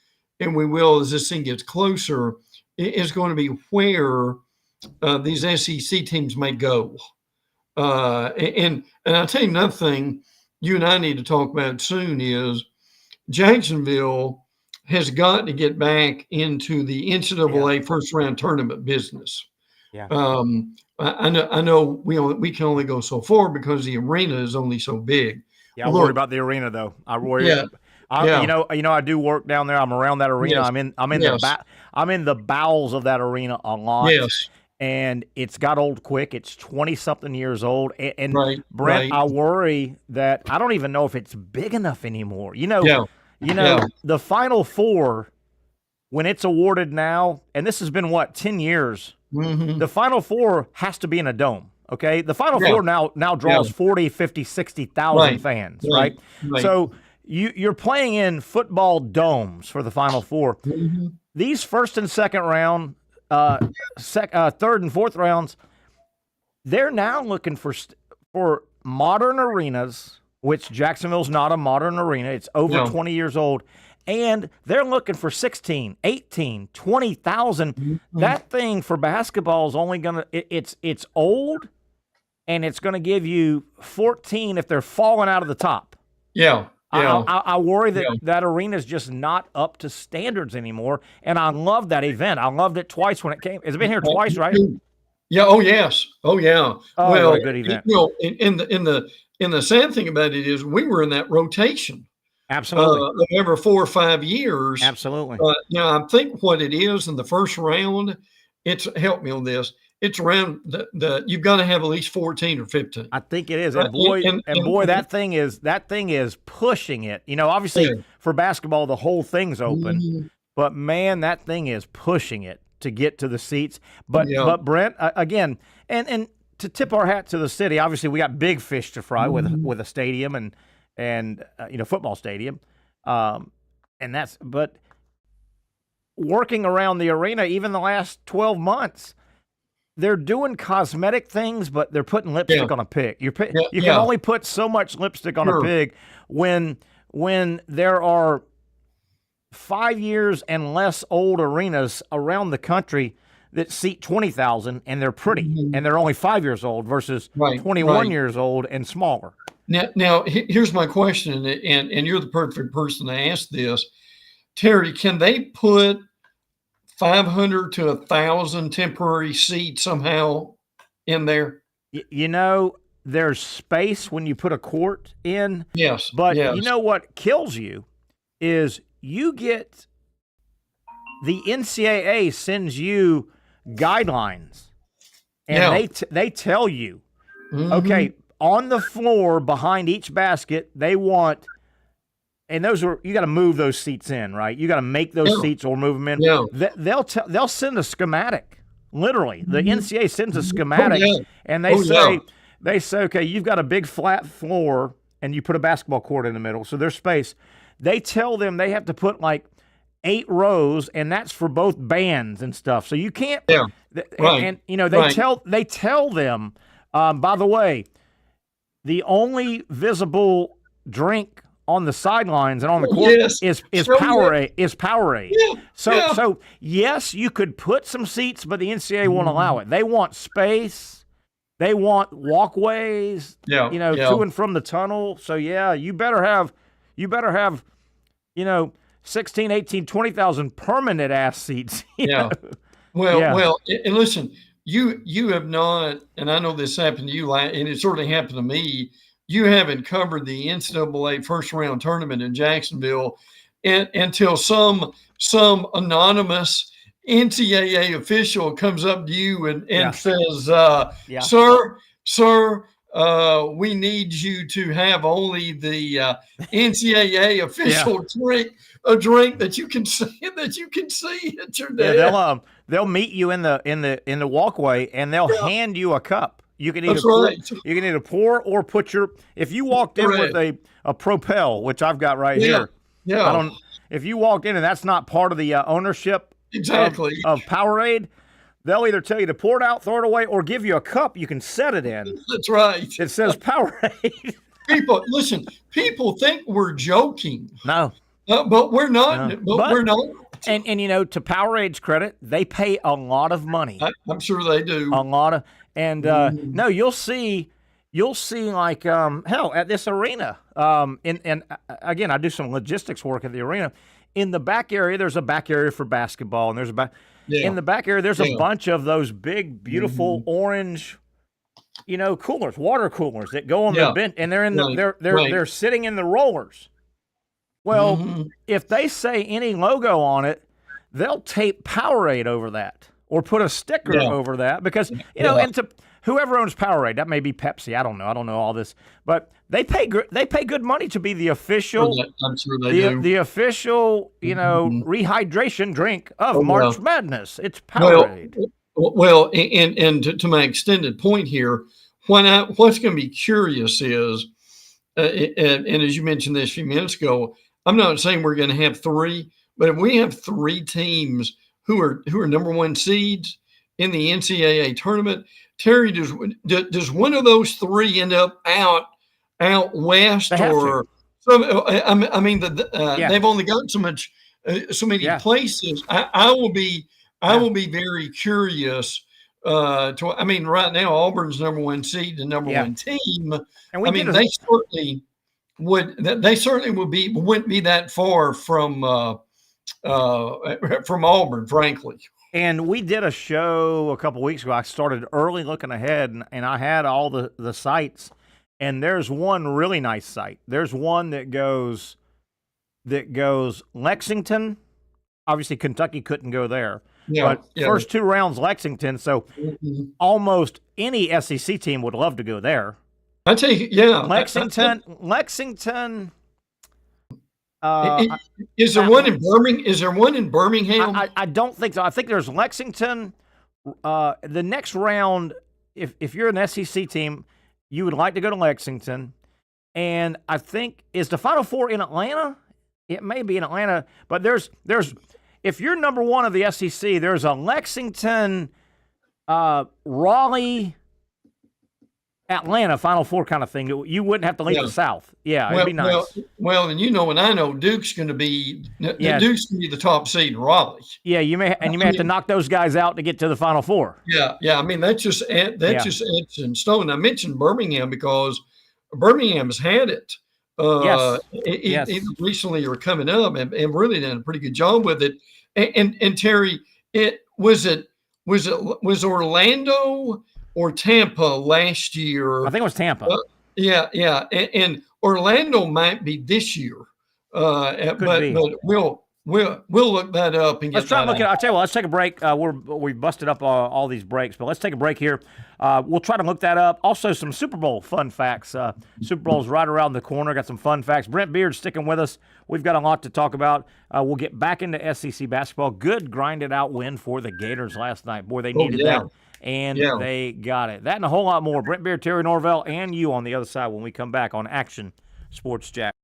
and we will as this thing gets closer. Is going to be where these SEC teams may go. And I'll tell you another thing you and I need to talk about soon is Jacksonville has got to get back into the NCAA first round tournament business. Yeah. I know we can only go so far because the arena is only so big. Yeah, I worry about the arena though. I worry. You know, I do work down there. I'm around that arena. Yes. I'm in the bowels of that arena a lot. Yes. And it's got old quick. It's 20-something years old. And Brent, I worry that I don't even know if it's big enough anymore. The Final Four, when it's awarded now, and this has been, 10 years, the Final Four has to be in a dome, okay? The Final Four now draws 40, 50, 60,000 fans, right? So you're playing in football domes for the Final Four. These first and second round, third and fourth rounds, they're now looking for modern arenas, which Jacksonville's not a modern arena. It's over 20 years old. And they're looking for 16, 18, 20,000. That thing for basketball is only going to it's old, and it's going to give you 14 if they're falling out of the top. I worry that arena is just not up to standards anymore, and I love that event. I loved it twice when it came. It's been here twice, right? Yeah. Oh yes. Oh yeah. Well, a good event. In the sad thing about it is we were in that rotation. Absolutely. Every 4 or 5 years. Absolutely. Now I think what it is in the first round, help me on this. It's around you've got to have at least 14 or 15. I think it is. And boy, that thing is pushing it. Obviously for basketball, the whole thing's open, but man, that thing is pushing it to get to the seats. But Brent, again, and to tip our hat to the city, obviously we got big fish to fry with a stadium and football stadium. But working around the arena, even the last 12 months, they're doing cosmetic things, but they're putting lipstick on a pig. You can only put so much lipstick on a pig when there are 5 years and less old arenas around the country that seat 20,000 and they're pretty and they're only 5 years old versus 21 years old and smaller. Now here's my question, and you're the perfect person to ask this. Terry, can they put 500 to 1,000 temporary seats somehow in there? there's space when you put a court in. Yes. But yes. you know what kills you is you get the NCAA sends you guidelines, and they tell you, okay, on the floor behind each basket, they want, and those are, you got to move those seats in, right? You got to make those seats or move them in. Yeah. They'll send a schematic. Literally, the NCAA sends a schematic, and they say, okay, you've got a big flat floor, and you put a basketball court in the middle, so there's space. They tell them they have to put like 8 rows, and that's for both bands and stuff. So you can't. Yeah. And you know they tell them. By the way, the only visible drink on the sidelines and on the court is Powerade. Yeah. So yes, you could put some seats, but the NCAA won't allow it. They want space. They want walkways. Yeah. To and from the tunnel. So yeah, you better have 16, 18, 20,000 permanent ass seats. Yeah. Well, and listen, you have not, and I know this happened to you, and it certainly happened to me. You haven't covered the NCAA first round tournament in Jacksonville until some anonymous NCAA official comes up to you and says, Sir, we need you to have only the NCAA official drink that you can see at your desk. Yeah, they'll meet you in the walkway, and they'll hand you a cup. You can either pour or put your. If you walked in with a Propel, which I've got right here, if you walked in and that's not part of the ownership of Powerade, they'll either tell you to pour it out, throw it away, or give you a cup you can set it in. That's right. It says Powerade. People think we're joking. No. But we're not. No. We're not. And to Powerade's credit, they pay a lot of money. I'm sure they do. A lot of, and no, you'll see like hell at this arena. And again, I do some logistics work at the arena. In the back area, there's a back area for basketball, and there's in the back area, there's a bunch of those big, beautiful orange, coolers, water coolers that go on the bench, and they're in they're sitting in the rollers. Well, if they say any logo on it, they'll tape Powerade over that or put a sticker over that because, and to whoever owns Powerade, that may be Pepsi. I don't know all this, but they pay good money to be the official. I'm sure they do. The official, rehydration drink of March Madness. It's Powerade. Well, and to my extended point here, what's going to be curious is, and as you mentioned this a few minutes ago, I'm not saying we're going to have 3, but if we have 3 teams who are number 1 seeds in the NCAA tournament, Terry, does one of those 3 end up out west or some? I mean, they've only got so many places. I will be very curious. Right now Auburn's number 1 seed, the number 1 team. And they certainly wouldn't be that far from Auburn, frankly. And we did a show a couple weeks ago. I started early looking ahead, and I had all the sites. And there's one really nice site. There's one that goes Lexington. Obviously, Kentucky couldn't go there. But first 2 rounds, Lexington. So almost any SEC team would love to go there. I tell you, Lexington. Is there one in Birmingham? Is there one in Birmingham? I don't think so. I think there's Lexington. The next round, if you're an SEC team, you would like to go to Lexington. And I think, is the Final Four in Atlanta? It may be in Atlanta, but there's if you're number 1 of the SEC, there's a Lexington, Raleigh, Atlanta Final Four kind of thing. You wouldn't have to leave the South. Yeah, it'd be nice. Well, and and I know Duke's going to be Duke's going to be the top seed in Raleigh. Yeah, you may have to knock those guys out to get to the Final Four. Yeah. I mean, that's just etched in stone. I mentioned Birmingham because Birmingham's had it. Recently or coming up, and really done a pretty good job with it. And Terry, was Orlando or Tampa last year. I think it was Tampa. Yeah. And Orlando might be this year. But we'll look that up and let's try and look at. I'll tell you what. Let's take a break. We busted up all these breaks, but let's take a break here. We'll try to look that up. Also, some Super Bowl fun facts. Super Bowl's right around the corner. Got some fun facts. Brent Beaird sticking with us. We've got a lot to talk about. We'll get back into SEC basketball. Good grind it out win for the Gators last night. Boy, they needed that. And they got it. That and a whole lot more. Brent Beaird, Terry Norvelle, and you on the other side when we come back on Action Sports Jack.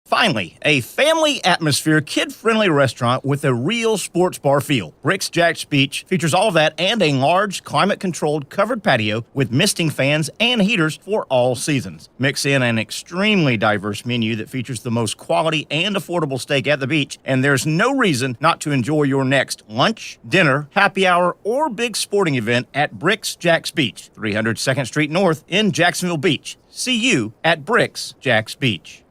Finally, a family atmosphere, kid-friendly restaurant with a real sports bar feel. Rick's Jack's Beach features all of that and a large, climate-controlled covered patio with misting fans and heaters for all seasons. Mix in an extremely diverse menu that features the most quality and affordable steak at the beach, and there's no reason not to enjoy your next lunch, dinner, happy hour, or big sporting event at Rick's Jack's Beach, 300 2nd Street North in Jacksonville Beach. See you at Rick's Jack's Beach.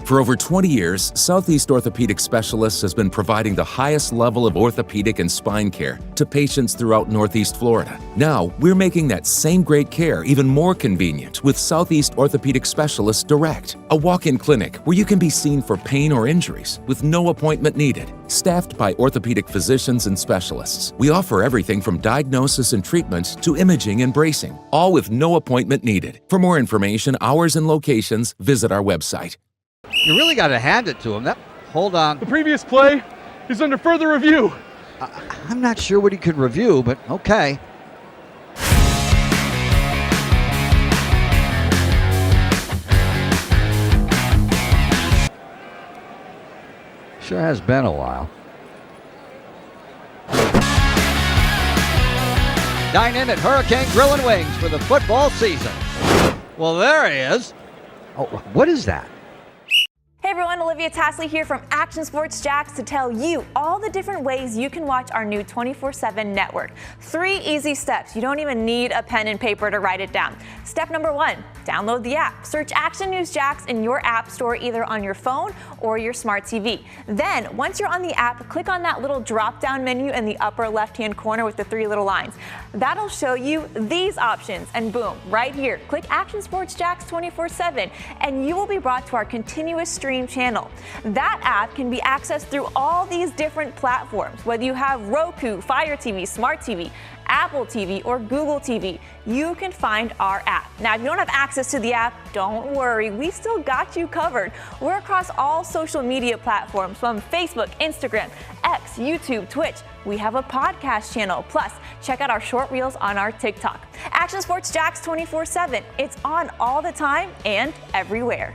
For over 20 years, Southeast Orthopedic Specialists has been providing the highest level of orthopedic and spine care to patients throughout Northeast Florida. Now, we're making that same great care even more convenient with Southeast Orthopedic Specialists Direct, a walk-in clinic where you can be seen for pain or injuries with no appointment needed. Staffed by orthopedic physicians and specialists, we offer everything from diagnosis and treatment to imaging and bracing, all with no appointment needed. For more information, hours, and locations, visit our website. You really got to hand it to him. Hold on. The previous play is under further review. I'm not sure what he could review, but okay. Sure has been a while. Dine in at Hurricane Grill and Wings for the football season. Well, there he is. Oh, what is that? Hey everyone, Olivia Tasley here from Action Sports Jacks to tell you all the different ways you can watch our new 24/7 network. 3 easy steps. You don't even need a pen and paper to write it down. Step number 1, download the app. Search Action News Jacks in your app store either on your phone or your smart TV. Then, once you're on the app, click on that little drop-down menu in the upper left-hand corner with the 3 little lines. That'll show you these options, and boom, right here, click Action Sports Jacks 24/7, and you will be brought to our continuous stream channel. That app can be accessed through all these different platforms. Whether you have Roku, Fire TV, Smart TV, Apple TV, or Google TV, you can find our app. Now, if you don't have access to the app, don't worry, we still got you covered. We're across all social media platforms from Facebook, Instagram, X, YouTube, Twitch. We have a podcast channel. Plus, check out our short reels on our TikTok. Action Sports Jacks 24/7. It's on all the time and everywhere.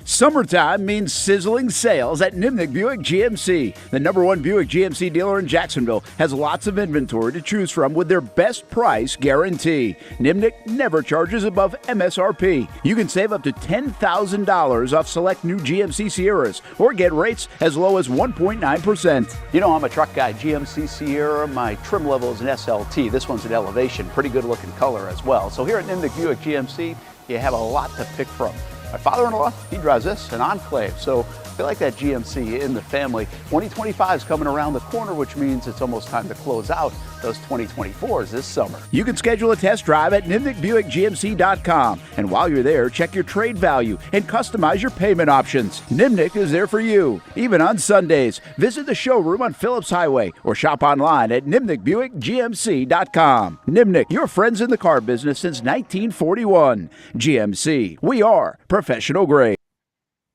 Summertime means sizzling sales at Nimnick Buick GMC. The #1 Buick GMC dealer in Jacksonville has lots of inventory to choose from with their best price guarantee. Nimnick never charges above MSRP. You can save up to $10,000 off select new GMC Sierras or get rates as low as 1.9%. You know, I'm a truck guy. GMC Sierra, my trim level is an SLT. This one's an Elevation. Pretty good looking color as well. So here at Nimnick Buick GMC, you have a lot to pick from. My father-in-law, he drives this, an Enclave, so I feel like that GMC in the family. 2025 is coming around the corner, which means it's almost time to close out those 2024s this summer. You can schedule a test drive at NimnickBuickGMC.com, and while you're there, check your trade value and customize your payment options. Nimnick is there for you, even on Sundays. Visit the showroom on Phillips Highway or shop online at NimnickBuickGMC.com. Nimnick, your friends in the car business since 1941. GMC, we are professional grade.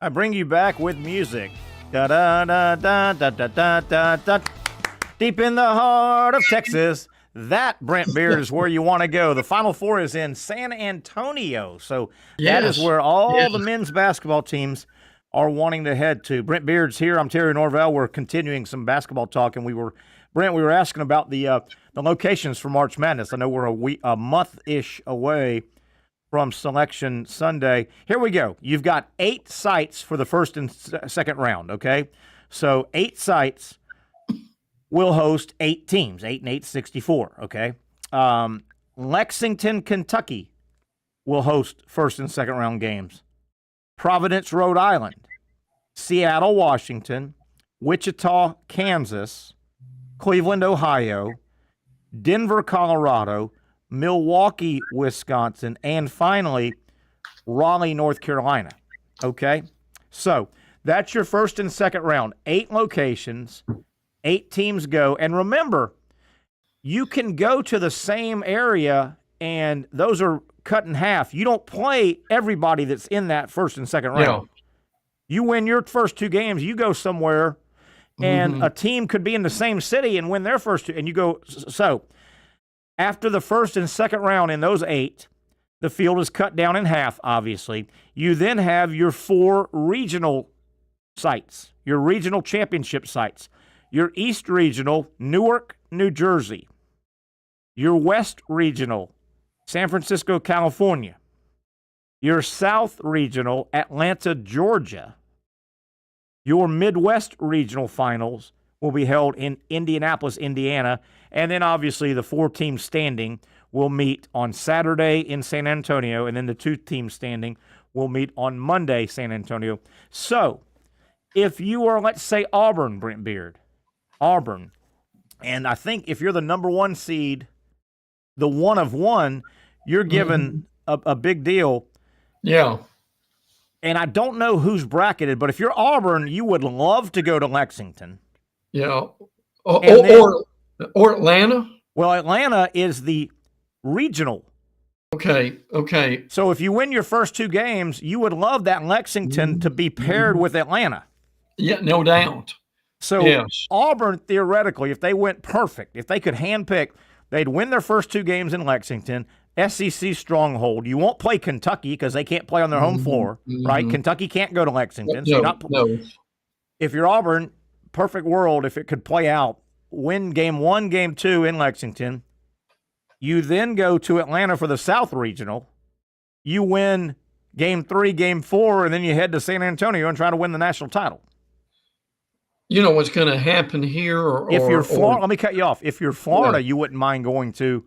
I bring you back with music. Da da da da da da da da da. Deep in the heart of Texas. That, Brent Beaird, is where you want to go. The Final Four is in San Antonio. So that is where all the men's basketball teams are wanting to head to. Brent Beaird's here. I'm Terry Norvelle. We're continuing some basketball talk, and we were asking about the locations for March Madness. I know we're a month-ish away from Selection Sunday. Here we go. You've got 8 sites for the first and second round, okay? So 8 sites will host 8 teams, 8 and 8, 64, okay? Lexington, Kentucky will host first and second round games. Providence, Rhode Island, Seattle, Washington, Wichita, Kansas, Cleveland, Ohio, Denver, Colorado, Milwaukee, Wisconsin, and finally, Raleigh, North Carolina. Okay? So that's your first and second round. 8 locations, 8 teams go. And remember, you can go to the same area, and those are cut in half. You don't play everybody that's in that first and second round. You win your first 2 games, you go somewhere, and a team could be in the same city and win their first 2, and you go. So after the first and second round in those 8, the field is cut down in half, obviously. You then have your 4 regional sites, your regional championship sites. Your East Regional, Newark, New Jersey. Your West Regional, San Francisco, California. Your South Regional, Atlanta, Georgia. Your Midwest Regional Finals will be held in Indianapolis, Indiana. And then obviously the 4 teams standing will meet on Saturday in San Antonio, and then the 2 teams standing will meet on Monday, San Antonio. So if you are, let's say, Auburn, Brent Beaird, Auburn, and I think if you're the number 1 seed, the 1 of 1, you're given a big deal. Yeah. And I don't know who's bracketed, but if you're Auburn, you would love to go to Lexington. Yeah. Or Atlanta? Well, Atlanta is the regional. Okay. So if you win your first 2 games, you would love that Lexington to be paired with Atlanta. Yeah, no doubt. So yes. Auburn, theoretically, if they went perfect, if they could handpick, they'd win their first 2 games in Lexington, SEC stronghold. You won't play Kentucky because they can't play on their home floor, right? Kentucky can't go to Lexington. No. If you're Auburn, perfect world, if it could play out, win game 1, game 2 in Lexington. You then go to Atlanta for the South Regional. You win game 3, game 4, and then you head to San Antonio and try to win the national title. You know what's going to happen here? If you're Florida, let me cut you off. If you're Florida, you wouldn't mind going to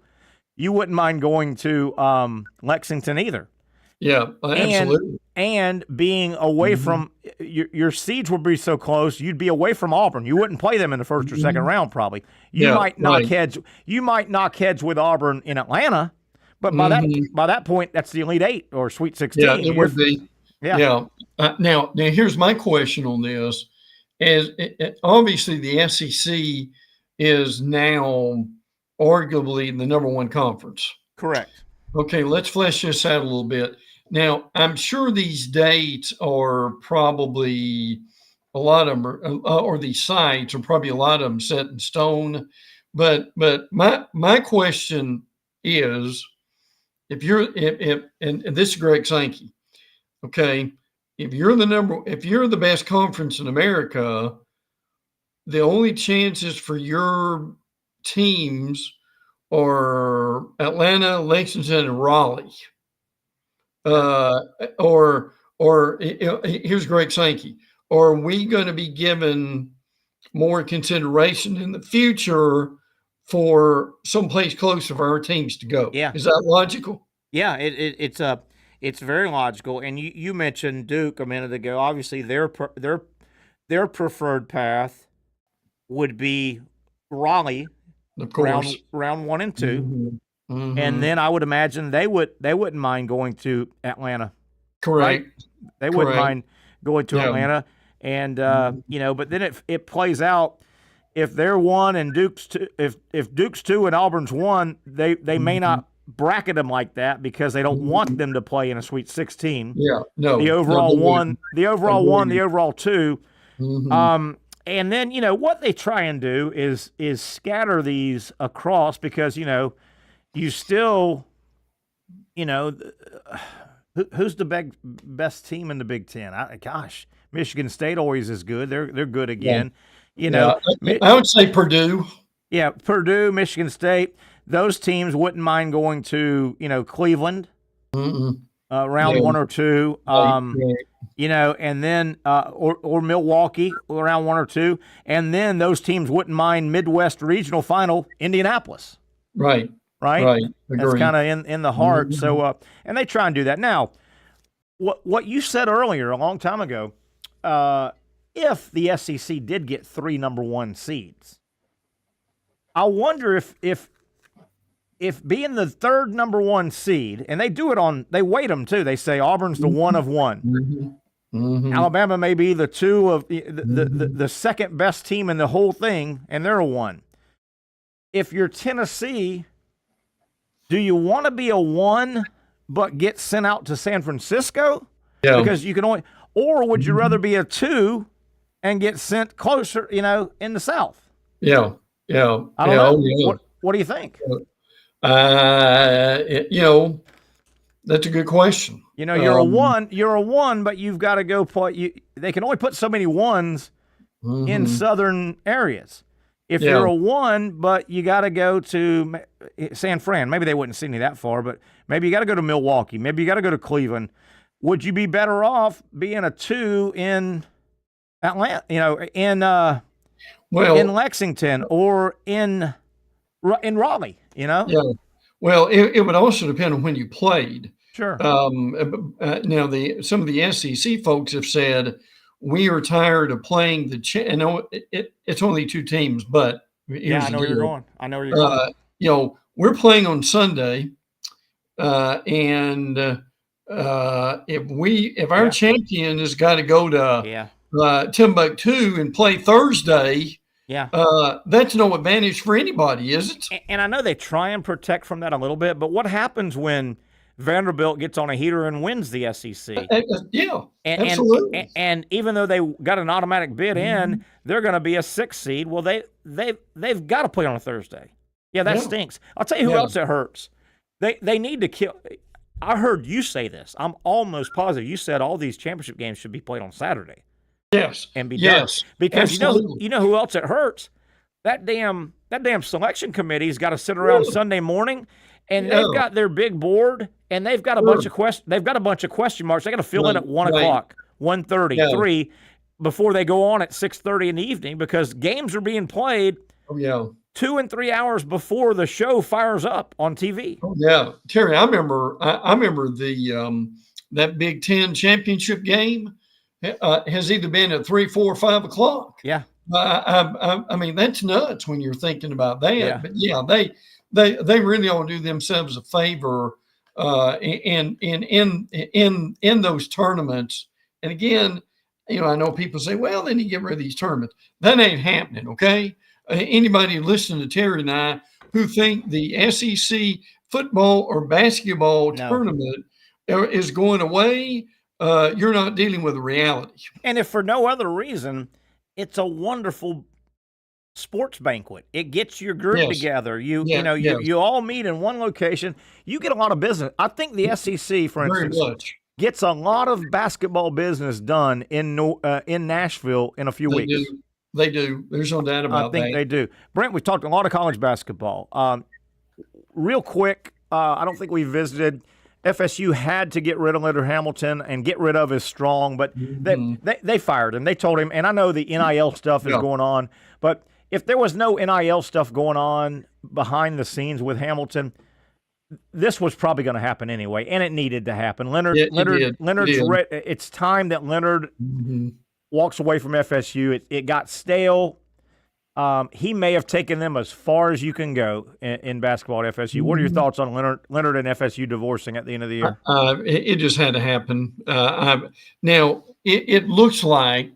Lexington either. Yeah, absolutely. And being away from your seeds would be so close, you'd be away from Auburn. You wouldn't play them in the first or second round, probably. You might knock heads. You might knock heads with Auburn in Atlanta, but by that point, that's the Elite 8 or Sweet 16. Yeah, it would be. Yeah. Now, here's my question on this: obviously the SEC is now arguably the number 1 conference. Correct. Okay, let's flesh this out a little bit. Now, I'm sure these dates are probably a lot of them, or these sites are probably a lot of them set in stone. But my question is, and this is Greg Sankey, okay, if you're the best conference in America, the only chances for your teams are Atlanta, Lexington, and Raleigh. Here's Greg Sankey. Are we going to be given more consideration in the future for someplace closer for our teams to go? Yeah. Is that logical? Yeah, it's very logical. And you mentioned Duke a minute ago. Obviously, their preferred path would be Raleigh, of course, round 1 and 2. And then I would imagine they wouldn't mind going to Atlanta. Correct. Right? They wouldn't mind going to Atlanta. And but then it plays out, if they're 1 and Duke's 2, if Duke's 2 and Auburn's 1, they may not bracket them like that because they don't want them to play in a Sweet 16. Yeah. No. The overall 1, the overall 2. And then, what they try and do is scatter these across because, you still, who's the best team in the Big Ten? Michigan State always is good. They're good again. I would say Purdue. Yeah, Purdue, Michigan State. Those teams wouldn't mind going to Cleveland, round 1 or 2. And then or Milwaukee around 1 or 2, and then those teams wouldn't mind Midwest Regional Final, Indianapolis. Right. That's kind of in the heart. So and they try and do that. Now, what you said earlier a long time ago, if the SEC did get 3 number 1 seeds, I wonder if being the 3rd number 1 seed, and they do it they weight them too. They say Auburn's the 1 of 1. Alabama may be the 2 of the second best team in the whole thing, and they're a 1. If you're Tennessee, do you want to be a 1 but get sent out to San Francisco? Yeah. Because you can only, or would you rather be a 2 and get sent closer, in the South? Yeah. I don't know. What do you think? That's a good question. You're a 1, but you've got to go play. They can only put so many 1s in southern areas. If you're a 1, but you got to go to San Fran, maybe they wouldn't send you that far, but maybe you got to go to Milwaukee. Maybe you got to go to Cleveland. Would you be better off being a 2 in Atlanta, in Lexington or in Raleigh, Yeah. Well, it would also depend on when you played. Sure. Now, some of the SEC folks have said, we are tired of playing it's only 2 teams, but I know where you're going. We're playing on Sunday, and if our champion has got to go to Timbuktu and play Thursday, that's no advantage for anybody, is it? And I know they try and protect from that a little bit, but what happens when Vanderbilt gets on a heater and wins the SEC? Absolutely. And even though they got an automatic bid in, they're going to be a 6 seed. Well, they've got to play on a Thursday. Yeah, that stinks. I'll tell you who else it hurts. They need to kill. I heard you say this. I'm almost positive you said all these championship games should be played on Saturday. Yes. And be done. Because you know who else it hurts? That damn selection committee's got to sit around Sunday morning, and they've got their big board, and they've got a bunch of question marks. They got to fill in at 1 o'clock, 1:30, 3 before they go on at 6:30 in the evening, because games are being played 2 and 3 hours before the show fires up on TV. Oh yeah, Terry, I remember the that Big Ten championship game has either been at 3, 4, or 5 o'clock. Yeah. I mean, that's nuts when you're thinking about that. Yeah. But they really ought to do themselves a favor in those tournaments. And again, I know people say, well, they need to get rid of these tournaments. That ain't happening, okay? Anybody listening to Terry and I who think the SEC football or basketball tournament is going away, you're not dealing with the reality. And if for no other reason, it's a wonderful sports banquet. It gets your group together. You all meet in one location. You get a lot of business. I think the SEC, for instance, gets a lot of basketball business done in Nashville in a few weeks. They do. There's no doubt about that. I think they do. Brent, we've talked a lot of college basketball. Real quick, I don't think we visited. FSU had to get rid of Leonard Hamilton, and get rid of is strong, but they fired him. They told him, and I know the NIL stuff is going on, but if there was no NIL stuff going on behind the scenes with Hamilton, this was probably going to happen anyway, and it needed to happen. It's time that Leonard walks away from FSU. It got stale. He may have taken them as far as you can go in basketball at FSU. What are your thoughts on Leonard and FSU divorcing at the end of the year? It just had to happen. Now, it looks like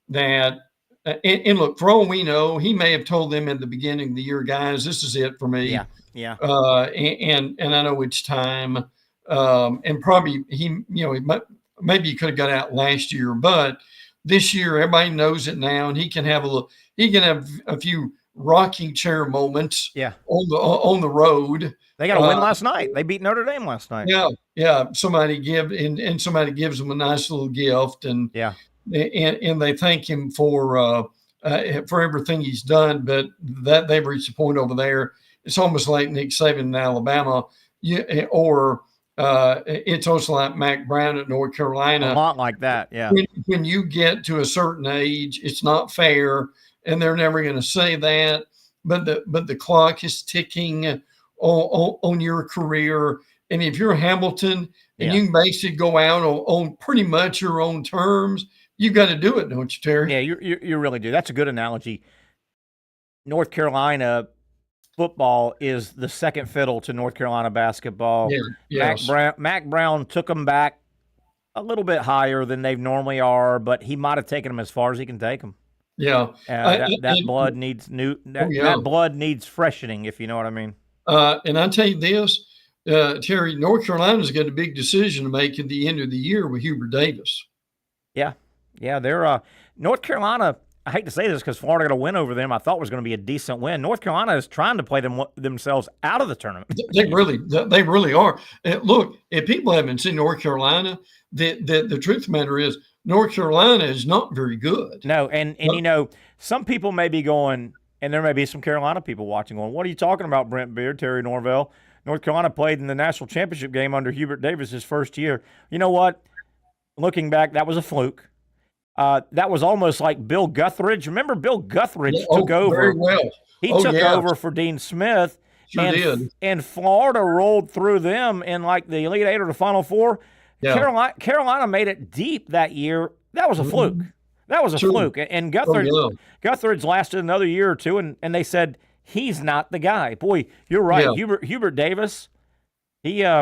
that, and look, for all we know, he may have told them at the beginning of the year, guys, this is it for me. Yeah. And I know it's time. And probably maybe he could have got out last year, but this year everybody knows it now, and he can have a few rocking chair moments on the road. They got a win last night. They beat Notre Dame last night. Yeah. Somebody gives them a nice little gift, and and they thank him for everything he's done. But that they've reached a point over there. It's almost like Nick Saban in Alabama, or it's also like Mac Brown at North Carolina. A lot like that, yeah. When you get to a certain age, it's not fair, and they're never going to say that. But the clock is ticking on your career, and if you're Hamilton and you can basically go out on pretty much your own terms, you got to do it, don't you, Terry? Yeah, you really do. That's a good analogy. North Carolina football is the second fiddle to North Carolina basketball. Yeah, yes. Mac Brown took them back a little bit higher than they normally are, but he might have taken them as far as he can take them. Yeah, that blood needs that blood needs freshening, if you know what I mean. And I tell you this, Terry, North Carolina's got a big decision to make at the end of the year with Hubert Davis. Yeah, they're North Carolina. I hate to say this because Florida got a win over them. I thought was going to be a decent win. North Carolina is trying to play themselves out of the tournament. They really are. Look, if people haven't seen North Carolina, the truth of the matter is North Carolina is not very good. No, and you know, some people may be going, and there may be some Carolina people watching going, what are you talking about, Brent Beaird, Terry Norvelle? North Carolina played in the national championship game under Hubert Davis his first year. You know what? Looking back, that was a fluke. That was almost like Bill Guthridge. Remember Bill Guthridge took over. Very well. He took over for Dean Smith. Sure did. And Florida rolled through them in like the Elite Eight or the Final Four. Yeah. Carolina made it deep that year. That was a fluke. That was a fluke. And Guthridge lasted another year or two, and they said, he's not the guy. Boy, you're right. Yeah. Hubert Davis, there's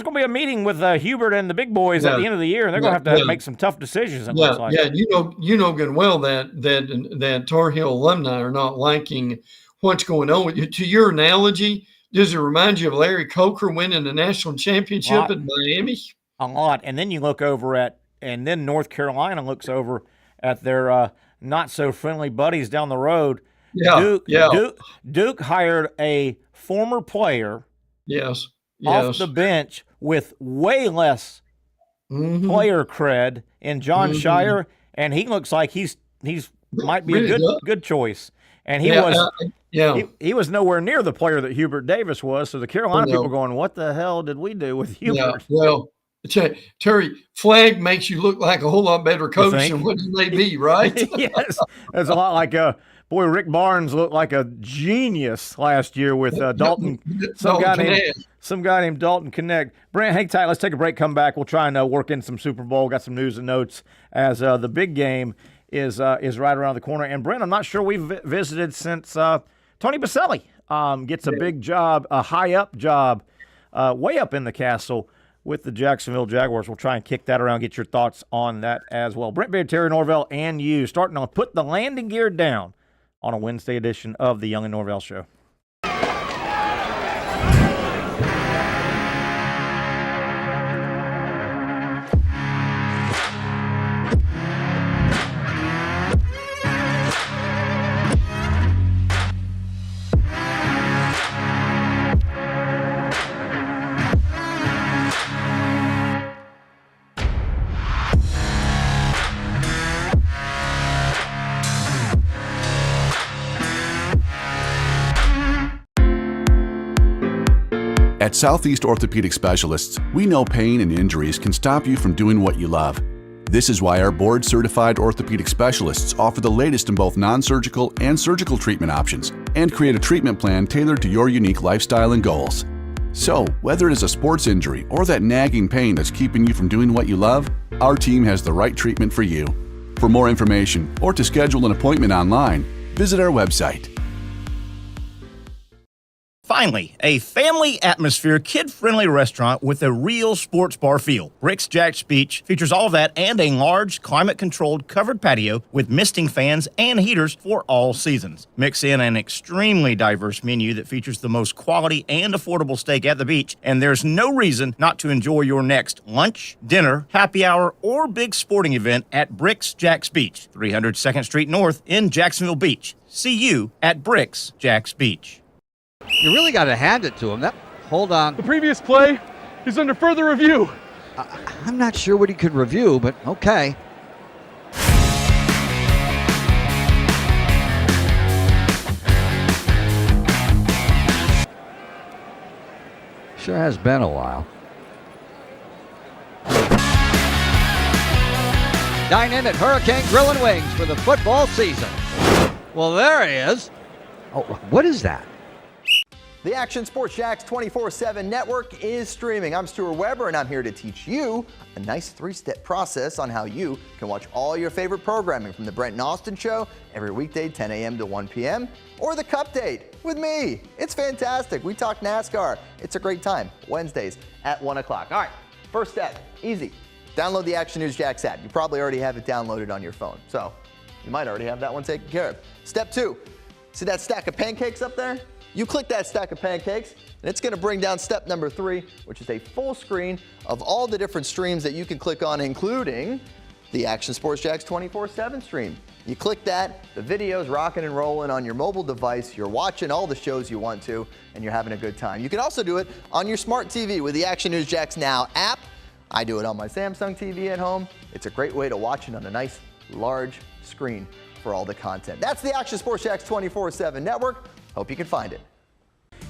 going to be a meeting with Hubert and the big boys at the end of the year, and they're going to have to make some tough decisions. Looks like. Yeah. You know good and well that Tar Heel alumni are not liking what's going on with you. To your analogy, does it remind you of Larry Coker winning the national championship in Miami? A lot. And then you look over and then North Carolina looks over at their not so friendly buddies down the road. Yeah. Duke hired a former player. Yes. Off the bench with way less player cred in John Shire, and he looks like he's might be really a good choice. And he was nowhere near the player that Hubert Davis was. So the Carolina people going, what the hell did we do with Hubert? Yeah. Well, Terry, Flagg makes you look like a whole lot better coach than what you may be, right? Yes, it's a lot like Rick Barnes looked like a genius last year with Dalton. Some guy named Dalton Connect. Brent, hang tight. Let's take a break. Come back. We'll try and work in some Super Bowl. Got some news and notes as the big game is right around the corner. And Brent, I'm not sure we've visited since Tony Baselli gets a big job, a high up job, way up in the castle with the Jacksonville Jaguars. We'll try and kick that around, get your thoughts on that as well. Brent Beaird, Terry Norvelle, and you starting to put the landing gear down on a Wednesday edition of the Young and Norvelle Show. At Southeast Orthopedic Specialists, we know pain and injuries can stop you from doing what you love. This is why our board-certified orthopedic specialists offer the latest in both non-surgical and surgical treatment options and create a treatment plan tailored to your unique lifestyle and goals. So, whether it is a sports injury or that nagging pain that's keeping you from doing what you love, our team has the right treatment for you. For more information or to schedule an appointment online, visit our website. Finally, a family atmosphere, kid-friendly restaurant with a real sports bar feel. Bricks Jack's Beach features all of that and a large, climate-controlled covered patio with misting fans and heaters for all seasons. Mix in an extremely diverse menu that features the most quality and affordable steak at the beach, and there's no reason not to enjoy your next lunch, dinner, happy hour, or big sporting event at Bricks Jack's Beach, 300 2nd Street North in Jacksonville Beach. See you at Bricks Jack's Beach. You really got to hand it to him. Hold on. The previous play is under further review. I'm not sure what he could review, but okay. Sure has been a while. Dine in at Hurricane Grill and Wings for the football season. Well, there he is. Oh, what is that? The Action Sports Jax 24/7 network is streaming. I'm Stuart Weber, and I'm here to teach you a nice 3-step process on how you can watch all your favorite programming from the Brent and Austin Show every weekday 10 a.m. to 1 p.m. or the Cup Date with me. It's fantastic. We talk NASCAR. It's a great time. Wednesdays at 1 o'clock. All right, first step, easy. Download the Action News Jax app. You probably already have it downloaded on your phone, so you might already have that one taken care of. Step 2, see that stack of pancakes up there? You click that stack of pancakes, and it's going to bring down step number 3, which is a full screen of all the different streams that you can click on, including the Action Sports Jax 24/7 stream. You click that, the video's rocking and rolling on your mobile device. You're watching all the shows you want to, and you're having a good time. You can also do it on your smart TV with the Action News Jax Now app. I do it on my Samsung TV at home. It's a great way to watch it on a nice, large screen for all the content. That's the Action Sports Jax 24/7 network. Hope you can find it.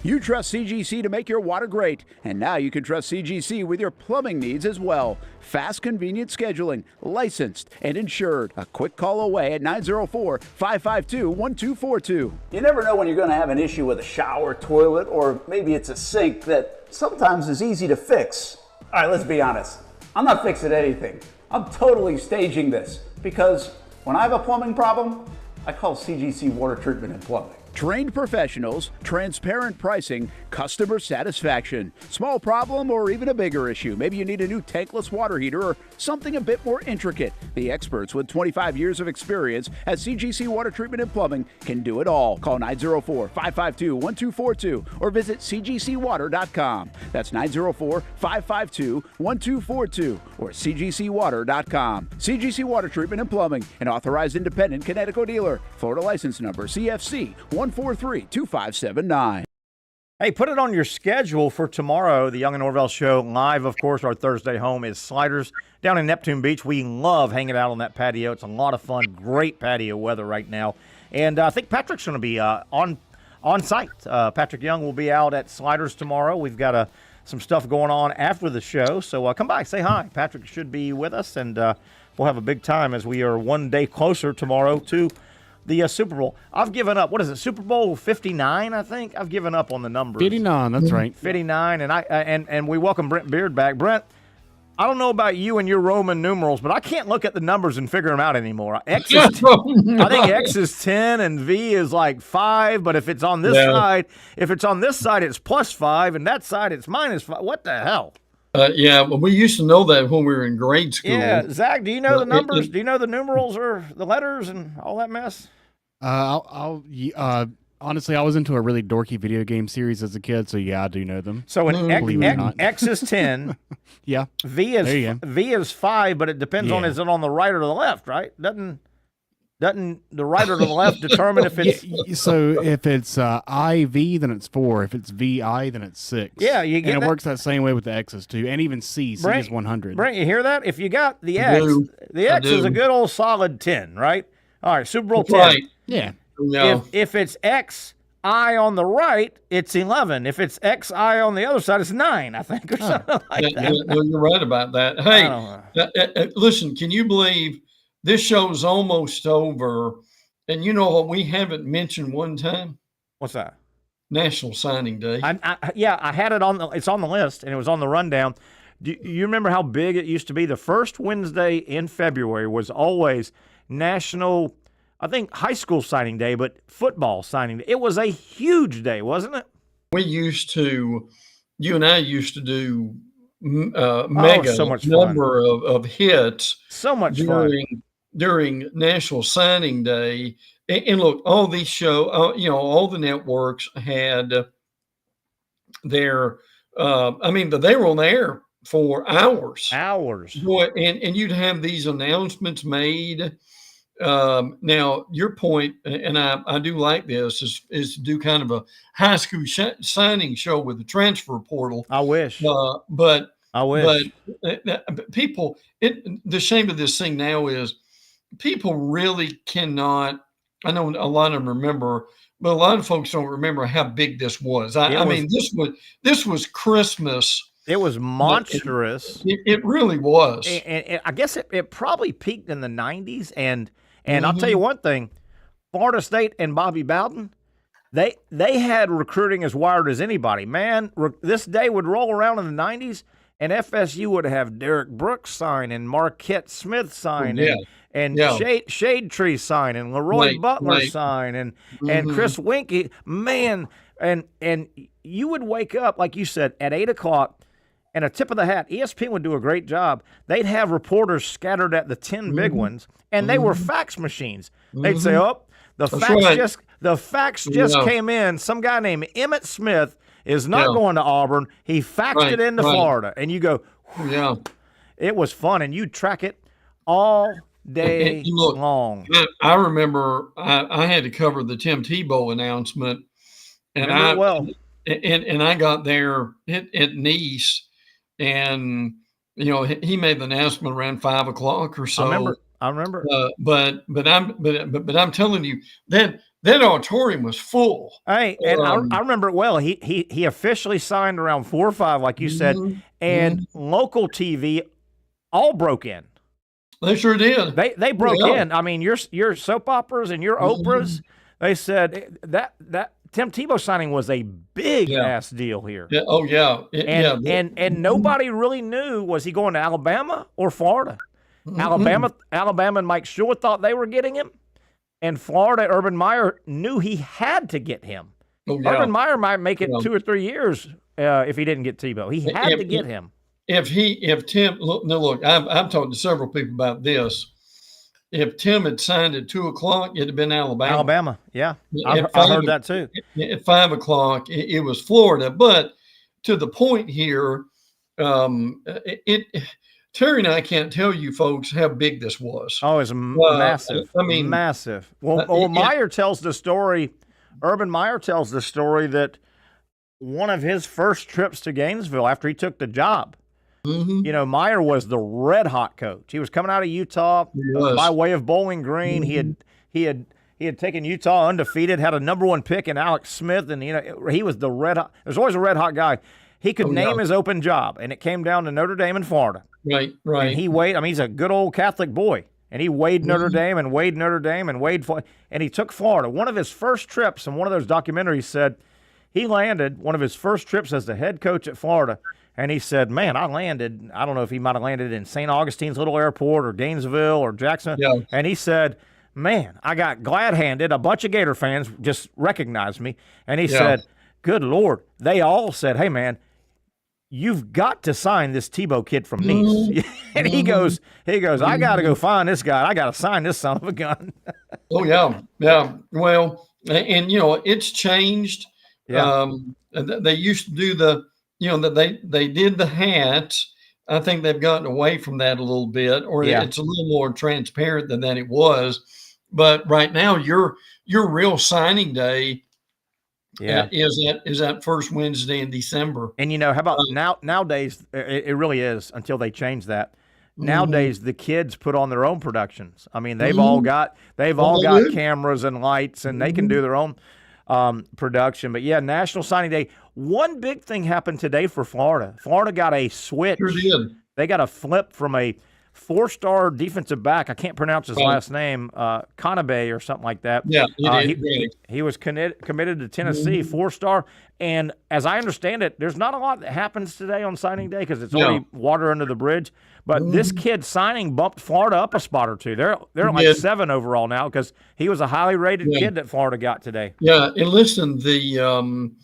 You trust CGC to make your water great, and now you can trust CGC with your plumbing needs as well. Fast, convenient scheduling, licensed and insured. A quick call away at 904-552-1242. You never know when you're going to have an issue with a shower, toilet, or maybe it's a sink that sometimes is easy to fix. All right, let's be honest. I'm not fixing anything. I'm totally staging this because when I have a plumbing problem, I call CGC Water Treatment and Plumbing. Trained professionals, transparent pricing, customer satisfaction. Small problem or even a bigger issue. Maybe you need a new tankless water heater or something a bit more intricate. The experts with 25 years of experience at CGC Water Treatment and Plumbing can do it all. Call 904-552-1242 or visit cgcwater.com. That's 904-552-1242 or cgcwater.com. CGC Water Treatment and Plumbing, an authorized independent Connecticut dealer. Florida license number CFC 143-2579. Hey, put it on your schedule for tomorrow. The Young and Norvelle Show live, of course. Our Thursday home is Sliders down in Neptune Beach. We love hanging out on that patio. It's a lot of fun. Great patio weather right now. And I think Patrick's going to be on site. Patrick Young will be out at Sliders tomorrow. We've got some stuff going on after the show. So come by, say hi. Patrick should be with us, and we'll have a big time as we are one day closer tomorrow to the Super Bowl. I've given up. What is it? Super Bowl 59, I think. I've given up on the numbers. 59, that's right. 59, and we welcome Brent Beaird back. Brent, I don't know about you and your Roman numerals, but I can't look at the numbers and figure them out anymore. I think X is 10 and V is like 5, but if it's on this side, it's +5, and that side it's -5. What the hell? Yeah, well, we used to know that when we were in grade school. Yeah, Zach, do you know the numbers? Do you know the numerals or the letters and all that mess? Honestly, I was into a really dorky video game series as a kid, so yeah, I do know them. So an X is 10. Yeah. V is 5, but it depends on is it on the right or the left, right? Doesn't the right or the left determine if it's so if it's IV, then it's 4. If it's VI, then it's 6. Yeah, you get and it works that same way with the X's too, and even C. C is 100. Brent, you hear that? If you got the X, the X is a good old solid 10, right? All right, Super Bowl 10. Right. Yeah. No. If it's XI on the right, it's 11. If it's XI on the other side, it's 9, I think, or something like that. No, you're right about that. Hey, listen, can you believe this show's almost over? And you know what we haven't mentioned one time? What's that? National Signing Day. I had it it's on the list, and it was on the rundown. Do you remember how big it used to be? The first Wednesday in February was always National, I think, high school signing day, but football signing day. It was a huge day, wasn't it? You and I used to do mega so much number of hits. So much fun. During National Signing Day. And look, all these all the networks had their, they were on the air for hours. And you'd have these announcements made. Now, your point, and I do like this, is to do kind of a high school signing show with the transfer portal. I wish. But I wish. But people, the shame of this thing now is people really cannot. I know a lot of them remember, but a lot of folks don't remember how big this was. I mean, this was Christmas. It was monstrous. It really was. And I guess it probably peaked in the 90s. And I'll tell you one thing, Florida State and Bobby Bowden, they had recruiting as wired as anybody. Man, this day would roll around in the 90s, and FSU would have Derek Brooks sign and Marquette Smith sign and Shade Tree sign and Leroy Butler sign and Chris Winkie. Man, and you would wake up, like you said, at 8 o'clock, and a tip of the hat, ESPN would do a great job. They'd have reporters scattered at the 10 big ones, and they were fax machines. They'd say, the fax just came in. Some guy named Emmett Smith is not going to Auburn. He faxed it into Florida. And you go, it was fun. And you'd track it all day long. I remember I had to cover the Tim Tebow announcement. And I got there at Nice. And, he made the announcement around 5 o'clock or so. I remember. But I'm telling you that auditorium was full. Hey, and I remember it well. He officially signed around 4 or 5, like you said, and local TV all broke in. They sure did. They broke in. I mean, your soap operas and your Oprahs. They said that Tim Tebow signing was a big ass deal here. Yeah. Oh yeah. And nobody really knew, was he going to Alabama or Florida? Alabama and Mike Shula thought they were getting him, and Florida, Urban Meyer knew he had to get him. Urban Meyer might make it 2 or 3 years if he didn't get Tebow. He had to get him. If Tim, look, I've talked to several people about this. If Tim had signed at 2 o'clock, it'd have been Alabama. Alabama, yeah, I heard that too. At 5 o'clock, it was Florida. But to the point here, Terry and I can't tell you folks how big this was. Oh, it's massive. I mean, massive. Well, Meyer tells the story. Urban Meyer tells the story that one of his first trips to Gainesville after he took the job, Meyer was the red hot coach. He was coming out of Utah by way of Bowling Green. He had taken Utah undefeated, had a number 1 pick in Alex Smith, and he was the red hot. There's always a red hot guy. He could name his open job, and it came down to Notre Dame and Florida. Right. And he weighed. I mean, he's a good old Catholic boy, and he weighed Notre Dame and weighed Notre Dame and weighed, and he took Florida. One of his first trips, and one of those documentaries said he landed one of his first trips as the head coach at Florida, and he said, "Man, I landed. I don't know if he might have landed in St. Augustine's little airport or Gainesville or Jackson." Yeah. And he said, "Man, I got glad-handed. A bunch of Gator fans just recognized me," and he said, "Good Lord, they all said, 'Hey, man, you've got to sign this Tebow kid from Nice.'" And he goes, "I got to go find this guy. I got to sign this son of a gun." Oh yeah. Well, and it's changed. Yeah. They used to do they did the hats. I think they've gotten away from that a little bit, or it's a little more transparent than it was. But right now, your real signing day. Is that first Wednesday in December. And how about nowadays, it really is until they change that. Nowadays, the kids put on their own productions. I mean, they've all got cameras and lights, and they can do their own production. But National Signing Day. One big thing happened today for Florida. Florida got a switch. Sure did. They got a flip from a 4-star defensive back. I can't pronounce his last name, Kade or something like that. Yeah, he was committed to Tennessee, 4-star. And as I understand it, there's not a lot that happens today on signing day because it's already water under the bridge. But this kid signing bumped Florida up a spot or two. They're like 7 overall now because he was a highly rated kid that Florida got today. Yeah, and listen, in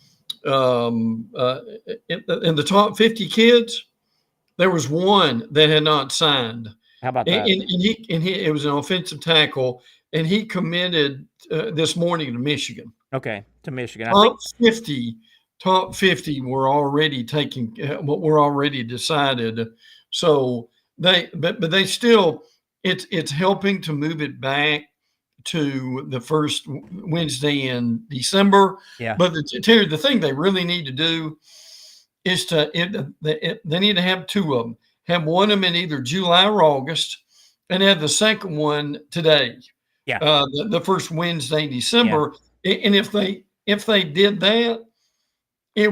the top 50 kids, there was one that had not signed. How about that? And he it was an offensive tackle, and he committed this morning to Michigan. Okay, to Michigan. Top 50 were already taken. Were already decided. So they still it's helping to move it back to the first Wednesday in December. Yeah. But Terry, the thing they really need to do they need to have two of them. Have one of them in either July or August, and have the second one today. Yeah. The first Wednesday in December. Yeah. And if they did that, it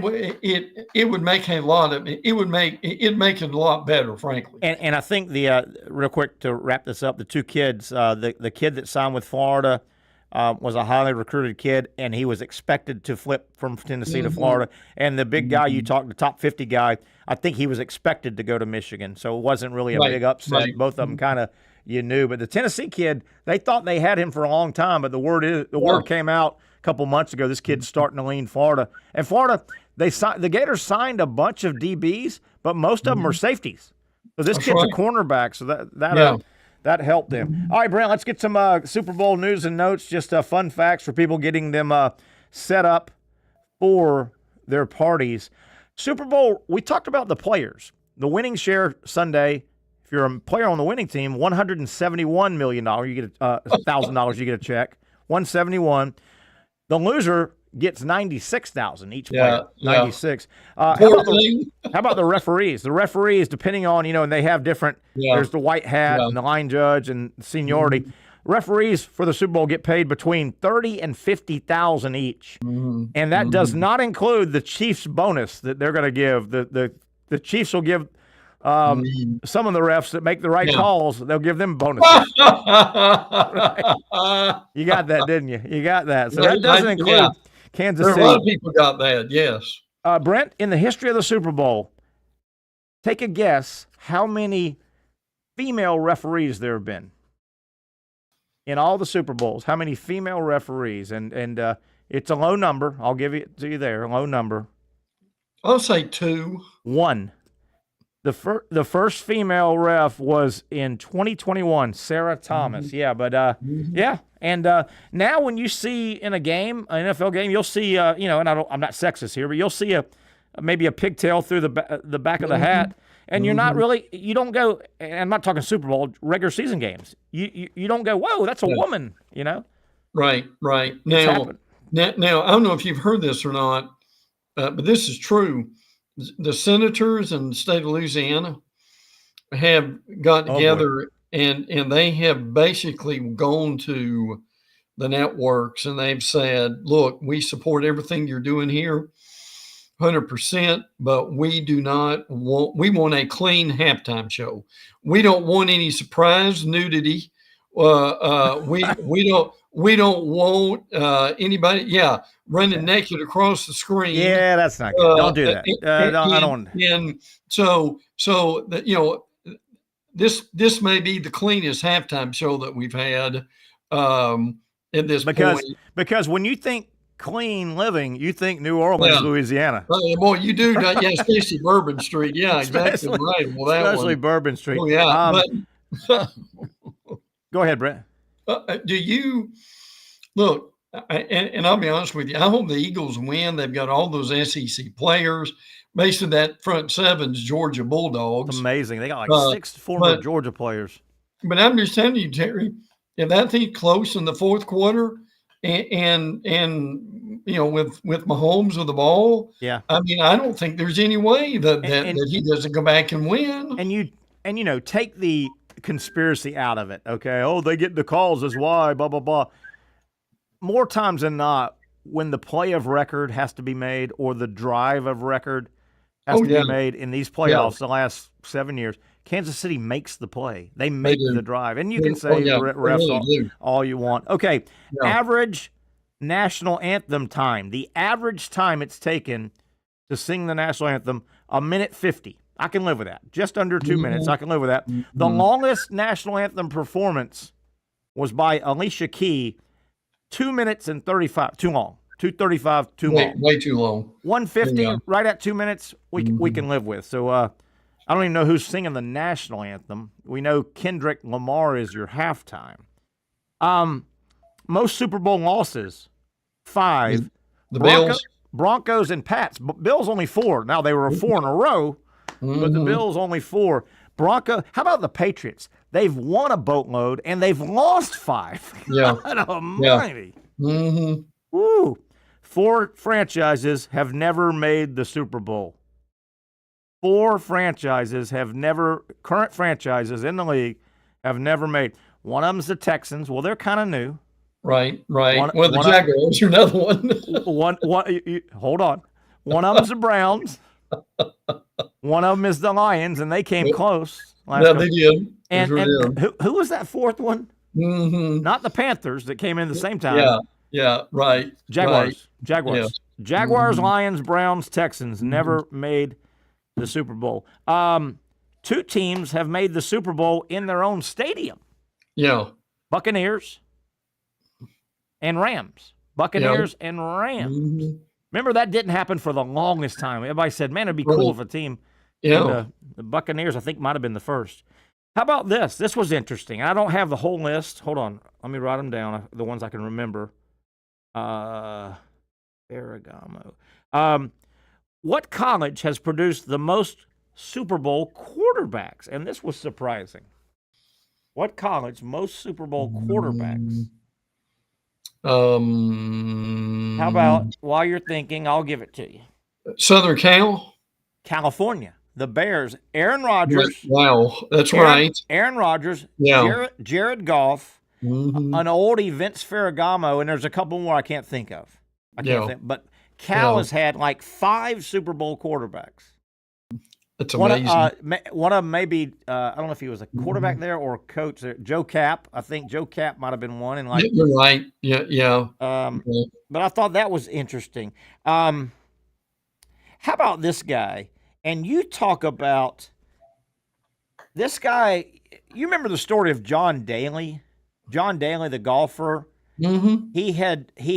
would make a lot of it would make it a lot better, frankly. And I think the real quick to wrap this up, the two kids, the kid that signed with Florida was a highly recruited kid, and he was expected to flip from Tennessee to Florida. And the big guy you talked, the top 50 guy, I think he was expected to go to Michigan, so it wasn't really a big upset. Right. Both of them kind of you knew, but the Tennessee kid, they thought they had him for a long time, but the word came out a couple months ago. This kid's starting to lean Florida, and Florida. The Gators signed a bunch of DBs, but most of them are safeties. So this kid's a cornerback, so that helped them. All right, Brent, let's get some Super Bowl news and notes, just fun facts for people getting them set up for their parties. Super Bowl, we talked about the players. The winning share Sunday, if you're a player on the winning team, $171 million. You get $1,000, you get a check. $171. The loser gets $96,000 each player. Yeah, $96. How about the referees? The referees, depending on, and they have different. There's the white hat and the line judge and seniority. Referees for the Super Bowl get paid between $30,000 and $50,000 each, and that does not include the Chiefs' bonus that they're going to give. The Chiefs will give some of the refs that make the right calls. They'll give them bonuses. Right. You got that, didn't you? You got that. So that doesn't include. Kansas City. A lot of people got that, yes. Brent, in the history of the Super Bowl, take a guess how many female referees there have been in all the Super Bowls. How many female referees? And it's a low number. I'll give it to you there, a low number. I'll say 2. 1. The first female ref was in 2021, Sarah Thomas. Yeah, but yeah. And now when you see in a game, an NFL game, you'll see, and I'm not sexist here, but you'll see maybe a pigtail through the back of the hat, and you're not really, you don't go. And I'm not talking Super Bowl, regular season games. You don't go, whoa, that's a woman, Right. Now I don't know if you've heard this or not, but this is true. The senators in the state of Louisiana have got together and they have basically gone to the networks and they've said, look, we support everything you're doing here 100%, but we want a clean halftime show. We don't want any surprise nudity. We don't want anybody, running naked across the screen. Yeah, that's not good. Don't do that. I don't. And so that, this may be the cleanest halftime show that we've had at this point. Because when you think clean living, you think New Orleans, Louisiana. Boy, you do. Especially Bourbon Street. Yeah, exactly right. Well, that especially Bourbon Street. Oh, yeah. Go ahead, Brent. Do you look? And I'll be honest with you. I hope the Eagles win. They've got all those SEC players. Basically, that front seven's Georgia Bulldogs. It's amazing. They got like 6 former Georgia players. But I'm just telling you, Terry, if that thing's close in the fourth quarter, and with Mahomes with the ball, I mean, I don't think there's any way that he doesn't go back and win. And take the conspiracy out of it. Okay. Oh, they get the calls is why, blah, blah, blah. More times than not, when the play of record has to be made or the drive of record has to be made in these playoffs the last 7 years, Kansas City makes the play. They make the drive. And you can say refs all you want. Okay, average national anthem time. The average time it's taken to sing the national anthem, 1:50. I can live with that. Just under 2 minutes. I can live with that. The longest national anthem performance was by Alicia Keys, 2 minutes and 35. Too long. 2:35. Too long. Way too long. 1:50. Right at 2 minutes. We can live with. So I don't even know who's singing the national anthem. We know Kendrick Lamar is your halftime. Most Super Bowl losses, 5. The Broncos and Pats. Bills only 4. Now they were 4 in a row. But the Bills only 4. How about the Patriots? They've won a boatload and they've lost 5. God almighty. Woo. 4 franchises have never made the Super Bowl. current franchises in the league have never made. One of them's the Texans. Well, they're kind of new. Right. The Jaguars are another one. Hold on. One of them's the Browns. One of them is the Lions, and they came close. They did. And who was that fourth one? Mm-hmm. Not the Panthers that came in the same time. Yeah, right. Jaguars. Yeah. Jaguars, Lions, Browns, Texans never made the Super Bowl. 2 teams have made the Super Bowl in their own stadium. Yeah. Buccaneers and Rams. Buccaneers and Rams. Mm-hmm. Remember, that didn't happen for the longest time. Everybody said, man, it'd be cool if a team. Yeah. The Buccaneers, I think, might have been the first. How about this? This was interesting. I don't have the whole list. Hold on. Let me write them down, the ones I can remember. Ferragamo. What college has produced the most Super Bowl quarterbacks? And this was surprising. What college, most Super Bowl quarterbacks? How about, while you're thinking, I'll give it to you. Southern Cal? California. The Bears. Aaron Rodgers. Wow, that's right. Aaron Rodgers. Yeah. Jared Goff. Mm-hmm. An oldie, Vince Ferragamo, and there's a couple more I can't think of. But Cal has had like 5 Super Bowl quarterbacks. That's amazing. One of them maybe, I don't know if he was a quarterback there or a coach there. Joe Cap. I think Joe Cap might have been one. And you're right. Yeah. But I thought that was interesting. How about this guy? And you talk about this guy. You remember the story of John Daly? John Daly, the golfer. Mm-hmm. He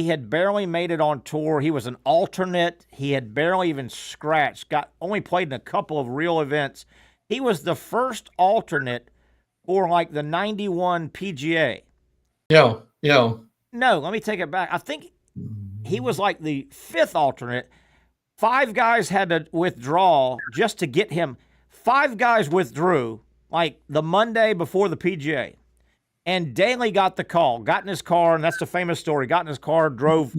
had barely made it on tour. He was an alternate. He had barely even scratched. Only played in a couple of real events. He was the first alternate for like the 91 PGA. Yeah. No, let me take it back. I think he was like the 5th alternate. 5 guys had to withdraw just to get him. 5 guys withdrew like the Monday before the PGA. And Daly got the call, got in his car, and that's the famous story, got in his car, drove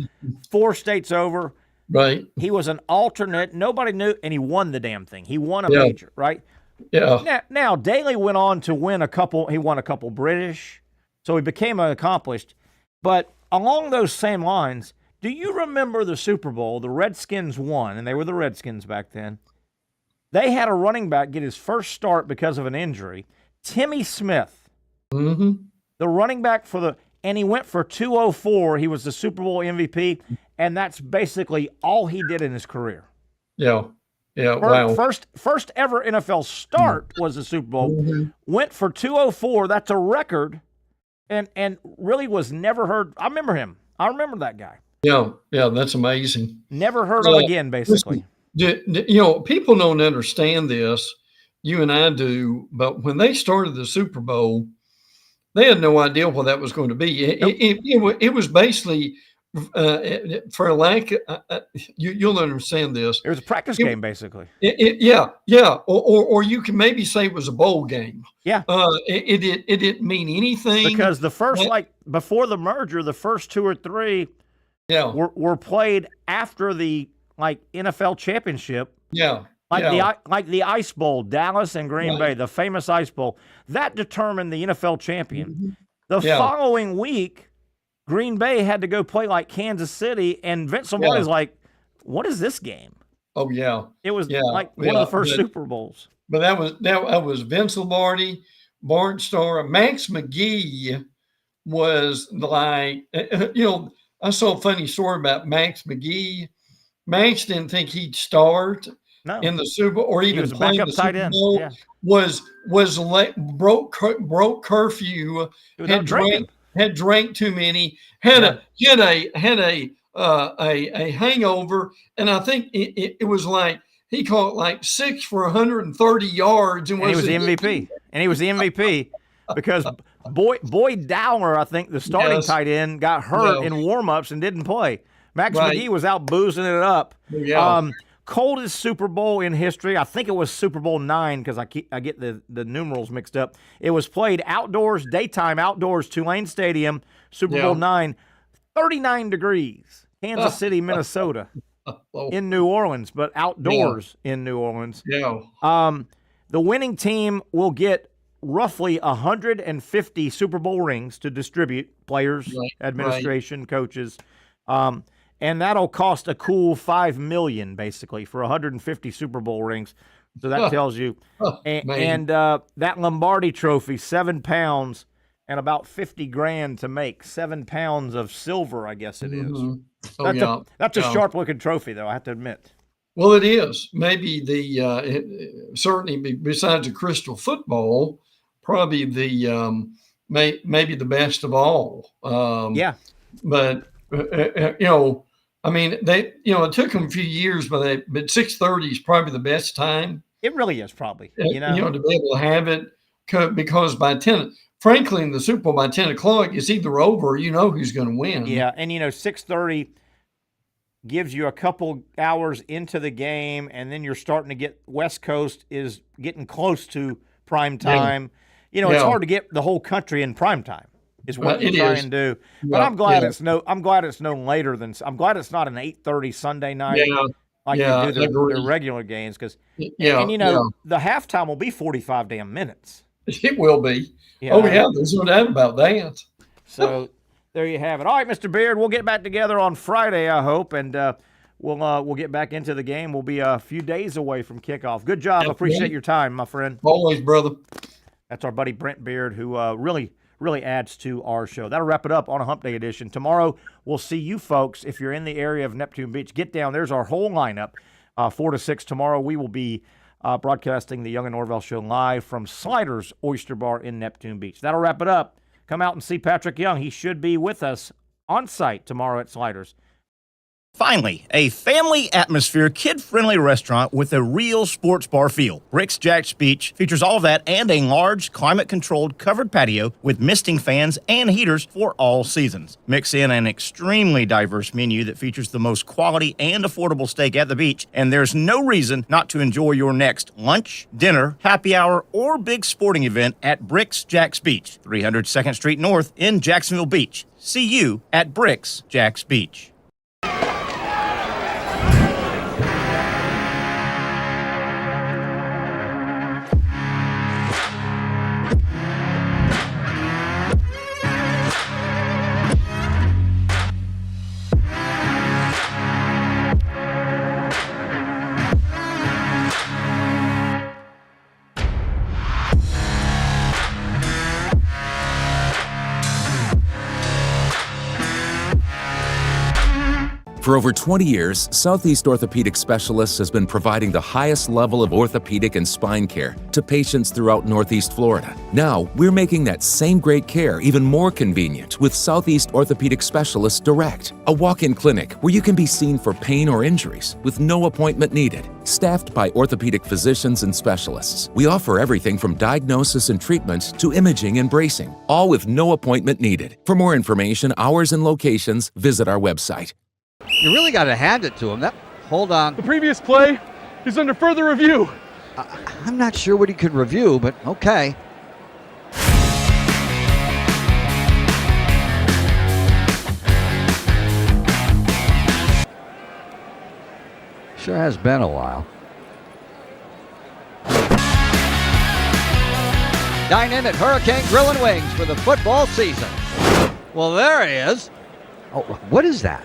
4 states over. Right. He was an alternate. Nobody knew, and he won the damn thing. He won a major, right? Yeah. Now, Daly went on to win he won a couple British, so he became accomplished. But along those same lines, do you remember the Super Bowl? The Redskins won, and they were the Redskins back then. They had a running back get his first start because of an injury, Timmy Smith. Mm-hmm. The running back and he went for 204. He was the Super Bowl MVP, and that's basically all he did in his career. Yeah. Wow. First ever NFL start was the Super Bowl. Mm-hmm. Went for 204. That's a record, and really was never heard. I remember him. I remember that guy. Yeah, that's amazing. Never heard of him again, basically. People don't understand this. You and I do, but when they started the Super Bowl, they had no idea what that was going to be. It was basically, for lack, you'll understand this. It was a practice game, basically. Yeah. Or you can maybe say it was a bowl game. Yeah. It didn't mean anything because the first, before the merger, the first 2 or 3, were played after the NFL championship. Yeah. Like the Ice Bowl, Dallas and Green Bay, the famous Ice Bowl, that determined the NFL champion. Mm-hmm. The following week, Green Bay had to go play like Kansas City, and Vince Lombardi's like, "What is this game?" Oh yeah, it was one of the first Super Bowls. But that was Vince Lombardi, Bart Starr, Max McGee was like, I saw a funny story about Max McGee. Max didn't think he'd start. No. In the Super Bowl, or even playing the Super Bowl, was broke curfew, had drank too many, had a hangover, and I think it was like he caught like 6 for 130 yards, and he was the MVP. And he was the MVP because Boyd Dowler, I think the starting tight end, got hurt in warmups and didn't play. Max McGee was out boozing it up. Yeah. Coldest Super Bowl in history. I think it was Super Bowl 9 because I get the numerals mixed up. It was played outdoors, daytime outdoors, Tulane Stadium, Super Bowl 9, 39 degrees, Kansas City, Minnesota. in New Orleans, but outdoors in New Orleans. Yeah. The winning team will get roughly 150 Super Bowl rings to distribute, players, administration, coaches. And that'll cost a cool $5 million, basically, for 150 Super Bowl rings. So that tells you. And that Lombardi trophy, 7 pounds and about 50 grand to make. 7 pounds of silver, I guess it is. That's a sharp-looking trophy, though, I have to admit. Well, it is. Maybe certainly besides the crystal football, probably maybe the best of all. But I mean, it took them a few years, but 6:30 is probably the best time. It really is, probably. To be able to have it, because by 10, frankly, in the Super Bowl by 10 o'clock, it's either over or who's going to win. Yeah, and 6:30 gives you a couple hours into the game, and then you're starting to get West Coast is getting close to prime time. It's hard to get the whole country in prime time. Is what you try and do. But I'm glad it's no later than. I'm glad it's not an 8:30 Sunday night like you do the regular games, because the halftime will be 45 damn minutes. It will be. There's no doubt about that. So there you have it. All right, Mr. Beaird, we'll get back together on Friday, I hope, and we'll get back into the game. We'll be a few days away from kickoff. Good job. Appreciate your time, my friend. Always, brother. That's our buddy Brent Beaird, who really adds to our show. That'll wrap it up on a Hump Day edition. Tomorrow, we'll see you folks. If you're in the area of Neptune Beach, get down. There's our whole lineup, 4 to 6 tomorrow. We will be broadcasting the Young and Norvelle Show live from Sliders Oyster Bar in Neptune Beach. That'll wrap it up. Come out and see Patrick Young. He should be with us on site tomorrow at Sliders. Finally, a family atmosphere, kid-friendly restaurant with a real sports bar feel. Bricks Jack's Beach features all of that and a large, climate-controlled covered patio with misting fans and heaters for all seasons. Mix in an extremely diverse menu that features the most quality and affordable steak at the beach, and there's no reason not to enjoy your next lunch, dinner, happy hour, or big sporting event at Bricks Jack's Beach, 300 2nd Street North in Jacksonville Beach. See you at Bricks Jack's Beach. For over 20 years, Southeast Orthopedic Specialists has been providing the highest level of orthopedic and spine care to patients throughout Northeast Florida. Now, we're making that same great care even more convenient with Southeast Orthopedic Specialists Direct, a walk-in clinic where you can be seen for pain or injuries with no appointment needed. Staffed by orthopedic physicians and specialists, we offer everything from diagnosis and treatment to imaging and bracing, all with no appointment needed. For more information, hours, and locations, visit our website. You really got to hand it to him. Hold on. The previous play is under further review. I'm not sure what he could review, but okay. Sure has been a while. Dynamic Hurricane Grill and Wings for the football season. Well, there he is. Oh, what is that?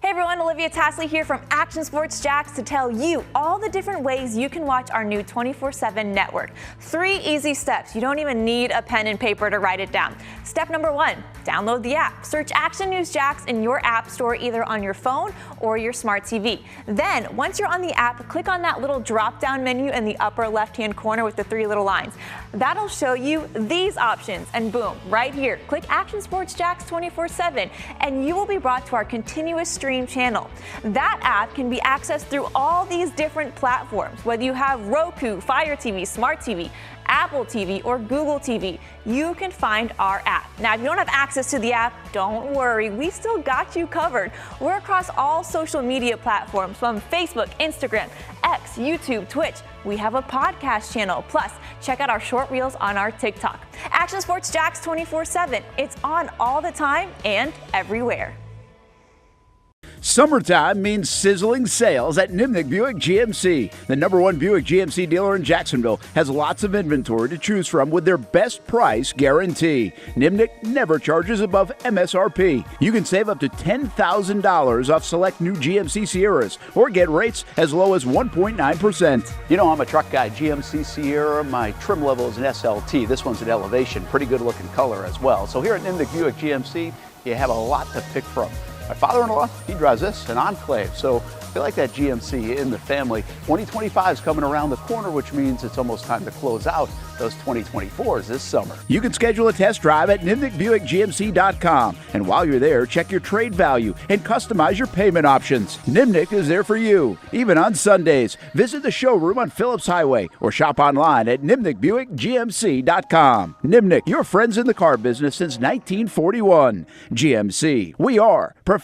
Hey everyone, Olivia Tasley here from Action Sports Jacks to tell you all the different ways you can watch our new 24/7 network. 3 easy steps. You don't even need a pen and paper to write it down. Step number 1, download the app. Search Action News Jacks in your app store either on your phone or your smart TV. Then, once you're on the app, click on that little drop-down menu in the upper left-hand corner with the 3 little lines. That'll show you these options, and boom, right here, click Action Sports Jacks 24/7, and you will be brought to our continuous stream channel. That app can be accessed through all these different platforms. Whether you have Roku, Fire TV, Smart TV, Apple TV, or Google TV, you can find our app. Now, if you don't have access to the app, don't worry, we still got you covered. We're across all social media platforms from Facebook, Instagram, X, YouTube, Twitch. We have a podcast channel. Plus, check out our short reels on our TikTok. Action Sports Jacks 24/7. It's on all the time and everywhere. Summertime means sizzling sales at Nimnick Buick GMC. The #1 Buick GMC dealer in Jacksonville has lots of inventory to choose from with their best price guarantee. Nimnick never charges above MSRP. You can save up to $10,000 off select new GMC Sierras or get rates as low as 1.9%. You know, I'm a truck guy. GMC Sierra, my trim level is an SLT. This one's an Elevation. Pretty good looking color as well. So here at Nimnick Buick GMC, you have a lot to pick from. My father-in-law, he drives this, an Enclave, so I like that GMC in the family. 2025 is coming around the corner, which means it's almost time to close out those 2024s this summer. You can schedule a test drive at NimnickBuickGMC.com. And while you're there, check your trade value and customize your payment options. Nimnick is there for you, even on Sundays. Visit the showroom on Phillips Highway or shop online at NimnickBuickGMC.com. Nimnick, your friends in the car business since 1941. GMC, we are professional.